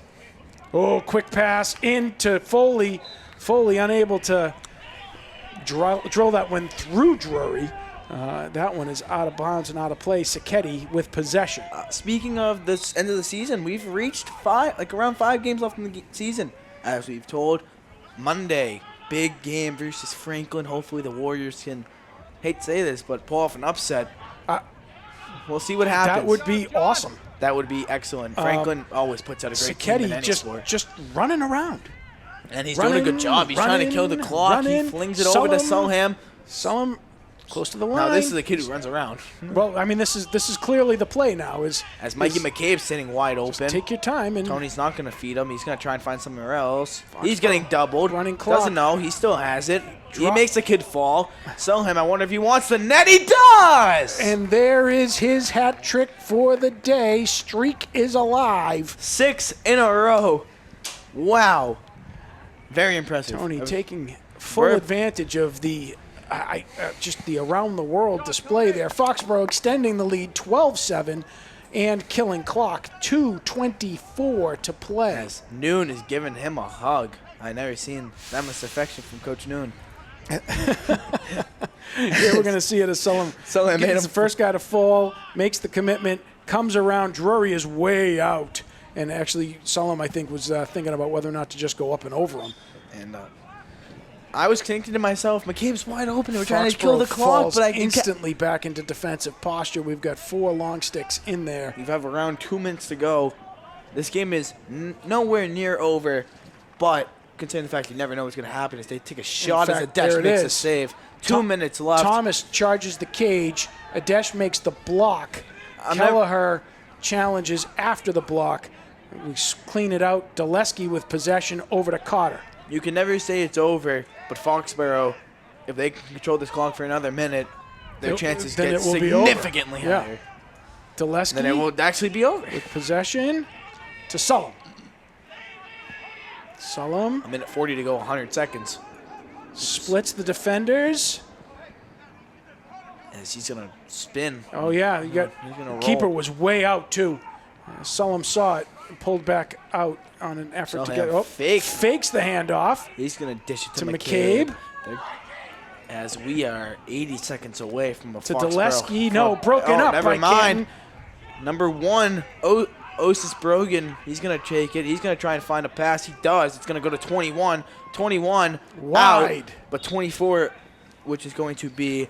Oh, quick pass into Foley. Foley unable to drill that one through Drury. That one is out of bounds and out of play. Sacchetti with possession. Speaking of this end of the season, we've reached around 5 games left in the season. As we've told, Monday, big game versus Franklin. Hopefully the Warriors can, hate to say this, but pull off an upset. We'll see what happens. That would be awesome. That would be excellent. Franklin always puts out a great team in any Sacchetti sport. just running around. And he's doing a good job. He's trying to kill the clock. He flings it over to Soham. Soham close to the line. Now this is the kid who runs around. Well, I mean, this is clearly the play now. As Mikey McCabe's sitting wide open. Take your time and Tony's not going to feed him. He's going to try and find somewhere else. He's getting doubled. Running clock. Doesn't know. He still has it. He Drop. makes the kid fall. Soham, I wonder if he wants the net. He does! And there is his hat trick for the day. Streak is alive. 6 in a row. Wow. Very impressive. Tony taking full We're- advantage of the just the around the world display there. Foxborough extending the lead 12-7 and killing clock 2:24 to play. As Noon is giving him a hug. I never seen that much affection from Coach Noon. Here we're going to see it as Sullivan Sullivan made gets him the first guy to fall, makes the commitment, comes around. Drury is way out. And actually, Sullivan, I think, was thinking about whether or not to just go up and over him. And I was thinking to myself, McCabe's wide open. We're trying to kill the Foxborough clock, falls but I instantly back into defensive posture. We've got 4 long sticks in there. We have around 2 minutes to go. This game is nowhere near over, but considering the fact you never know what's going to happen, is they take a shot fact, as Adesh there it makes a is. save. 2 minutes left. Thomas charges the cage. Adesh makes the block. I'm never- Kelleher challenges after the block. We clean it out. Dulesky with possession over to Cotter. You can never say it's over, but Foxborough, if they can control this clock for another minute, their chances Then get it will be over. significantly Yeah. higher. Dulesky Then it will actually be over. with possession to Sullum. Sullum A minute 40 to go, 100 seconds. splits the defenders. As he's going to spin. Oh, yeah. You got He's gonna roll. keeper was way out, too. Sullum saw it and pulled back out on an effort to Sullum get it. Oh, fakes the handoff He's going to dish it to to McCabe. As we are 80 seconds away from a To Foxborough. Dulesky. No, broken up never by mind. Canton. Number 1, Osis Brogan. He's going to take it. He's going to try and find a pass. He does. It's going to go to 21. 21 Wide. out, but 24, which is going to be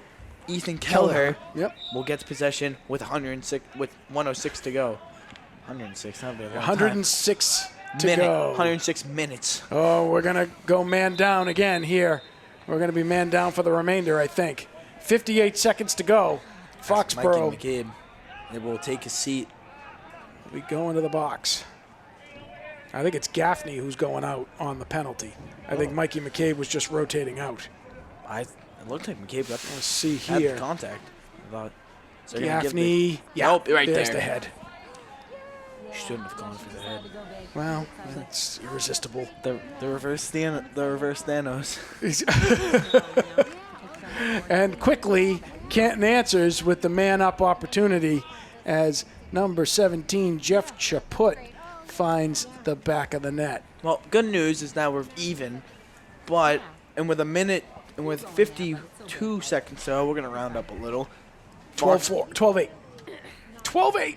Ethan Kelleher. Yep. Will get possession with 106 to go. 106. That'll be a long 106 to minute. go. 106 minutes. Oh, we're going to go man down again here. We're going to be man down for the remainder, I think. 58 seconds to go. Foxborough, Mikey McCabe. They will take his seat. we go into the box. I think it's Gaffney who's going out on the penalty. I think Mikey McCabe was just rotating out. It looked like McCabe got Let's see had here. the contact. I thought, so they're gonna give Gaffney. Yeah, Nope, right there's there. the head. Shouldn't have gone for the head. Well, it's irresistible. The reverse Thanos. And quickly, Canton answers with the man-up opportunity as number 17, Jeff Chaput, finds the back of the net. Well, good news is now we're even, but with a minute and with 52 seconds, so we're gonna round up a little. 12-4, 12-8. 12-8.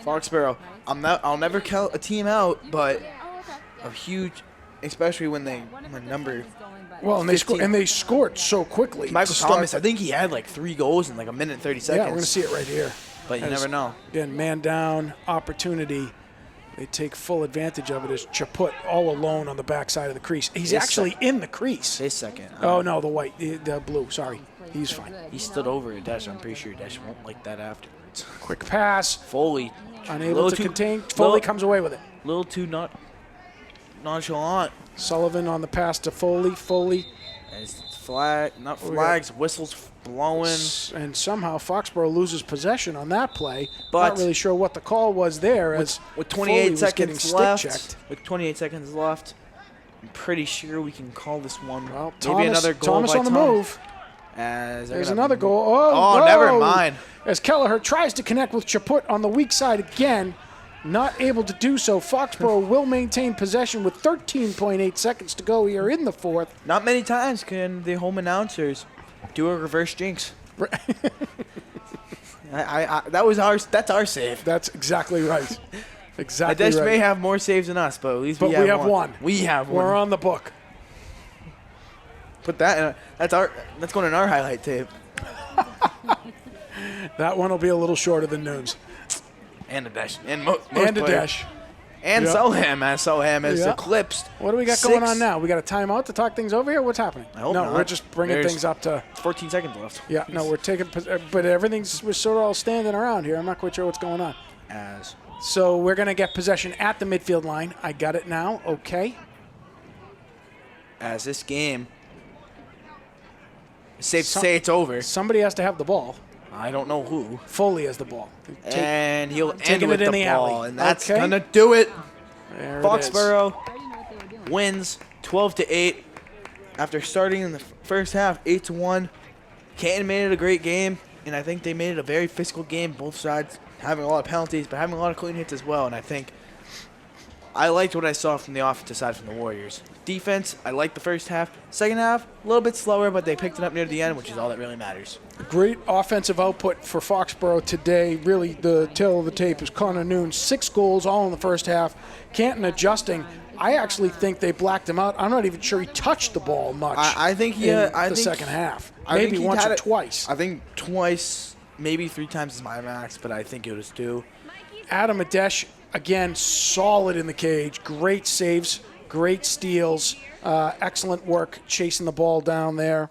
Foxborough. I'll never count a team out, but a huge, especially when number. Well, and 15. they scored so quickly. Michael to start. Thomas, I think he had like 3 goals in like a minute and 30 seconds. Yeah, we're going to see it right here. But you As, never know. Again, man down, opportunity. They take full advantage of it as Chaput all alone on the backside of the crease. He's His actually in the crease. His second. Oh, no, the white, the blue, sorry. He's fine. He stood over Adesh. I'm pretty sure Adesh won't like that afterwards. Quick pass, Foley. unable to contain. Foley comes away with it. Little too nonchalant. Sullivan on the pass to Foley. Foley, As flags, whistles blowing. and somehow Foxborough loses possession on that play. But not really sure what the call was there. As With Foley 28 was getting seconds stick left. checked. With 28 seconds left, I'm pretty sure we can call this one. Well, Maybe another goal Thomas by on the Thomas. move. As they're There's gonna- another goal. Oh, never mind. As Kelleher tries to connect with Chaput on the weak side again, not able to do so. Foxborough will maintain possession with 13.8 seconds to go here in the fourth. Not many times can the home announcers do a reverse jinx. That's our save. That's exactly right. Exactly Adesh right. may have more saves than us, but at least But we have one. We have one. We're on the book. Put that. That's going in our highlight tape. That one will be a little shorter than Noon's. And Adesh. And most And players. Adesh. And Yep. Soham is Yeah. eclipsed. What do we got going on now? We got a timeout to talk things over here? What's happening? I hope no, not. we're just bringing There's- things up to. 14 seconds left. Yeah, no, we're taking. But we're sort of all standing around here. I'm not quite sure what's going on. As So we're going to get possession at the midfield line. I got it now. Okay. this game, it's safe to say it's over. Somebody has to have the ball. I don't know who. Foley has the ball. And he'll end taking with it in the the ball, alley. and that's Okay. gonna do it. There it is. Foxborough wins 12-8 after starting in the first half 8-1. Canton made it a great game, and I think they made it a very physical game. Both sides having a lot of penalties, but having a lot of clean hits as well. And I think I liked what I saw from the offensive side from the Warriors. Defense, I liked the first half. Second half, a little bit slower, but they picked it up near the end, which is all that really matters. Great offensive output for Foxborough today. Really, the tail of the tape is Connor Noon. 6 goals, all in the first half. Canton adjusting. I actually think they blacked him out. I'm not even sure he touched the ball much. I think he. in I the think, second half. I think Maybe he once had or it- twice. I think twice, maybe 3 times is my max, but I think it was 2. Adam Adesh, again, solid in the cage. Great saves, great steals. Excellent work chasing the ball down there.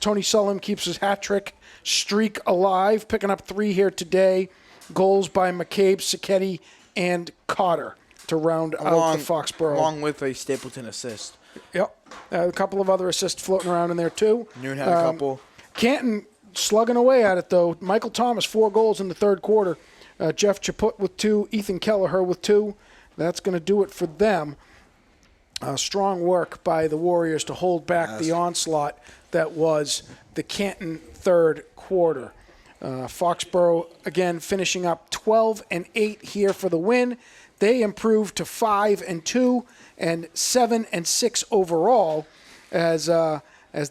Tony Sullivan keeps his hat trick streak alive, picking up 3 here today. Goals by McCabe, Sacchetti, and Cotter to round out the Foxborough. Along with a Stapleton assist. Yep. A couple of other assists floating around in there, too. Noon had a couple. Canton slugging away at it, though. Michael Thomas, 4 goals in the third quarter. Jeff Chaput with 2. Ethan Kelleher with 2. That's going to do it for them. Strong work by the Warriors to hold back the onslaught that was the Canton third quarter. Foxborough, again, finishing up 12-8 here for the win. They improved to 5-2 and 7-6 overall as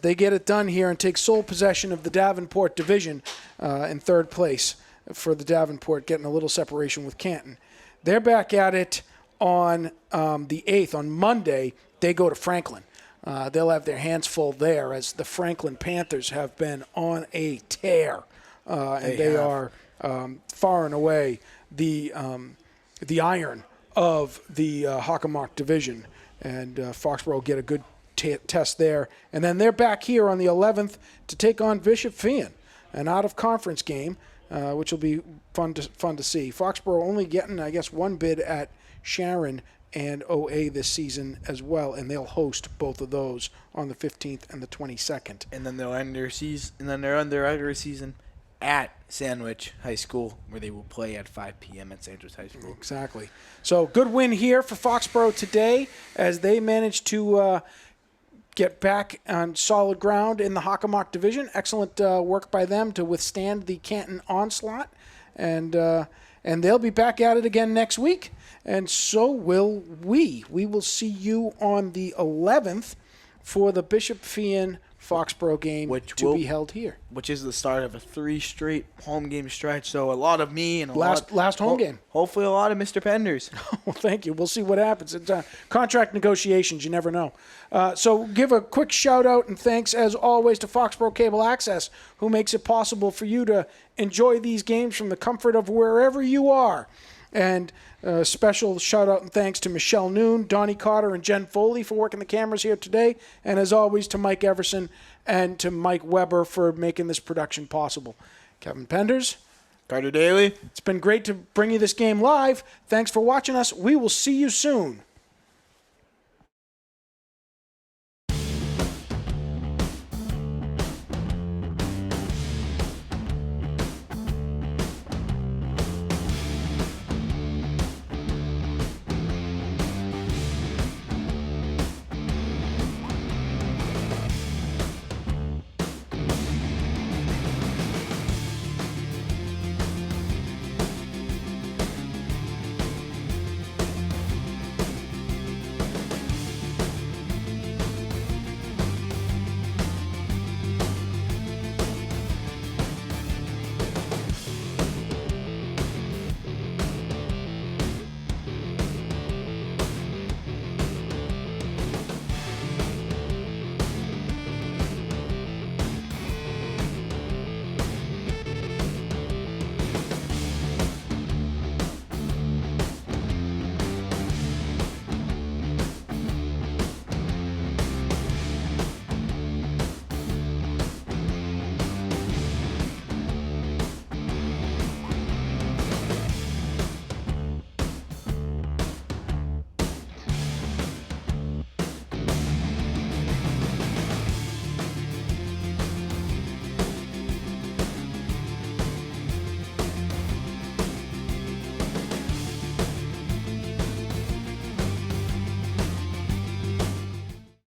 they get it done here and take sole possession of the Davenport division in third place for the Davenport, getting a little separation with Canton. They're back at it on the 8th. On Monday, they go to Franklin. They'll have their hands full there as the Franklin Panthers have been on a tear. And they are far and away the iron of the Hockomock division. And Foxborough get a good test there. And then they're back here on the 11th to take on Bishop Fian, an out-of-conference game, which will be fun to see. Foxborough only getting, I guess, 1 bid at Sharon and OA this season as well, and they'll host both of those on the 15th and the 22nd. And then they'll end their season, and then they're on their regular season at Sandwich High School, where they will play at 5 p.m. at Sandwich High School. Exactly. So good win here for Foxborough today as they managed to get back on solid ground in the Hockomock division. Excellent work by them to withstand the Canton onslaught, and they'll be back at it again next week. And so will we. We will see you on the 11th for the Bishop Fian Foxborough game be held here. Which is the start of a 3 straight home game stretch. So a lot of me and last home game. Hopefully a lot of Mr. Penders. Well, thank you. We'll see what happens. It's contract negotiations. You never know. So give a quick shout out and thanks as always to Foxboro Cable Access, who makes it possible for you to enjoy these games from the comfort of wherever you are. And special shout out and thanks to Michelle Noon, Donnie Cotter, and Jen Foley for working the cameras here today. And as always, to Mike Everson and to Mike Weber for making this production possible. Kevin Penders. Carter Daly. It's been great to bring you this game live. Thanks for watching us. We will see you soon.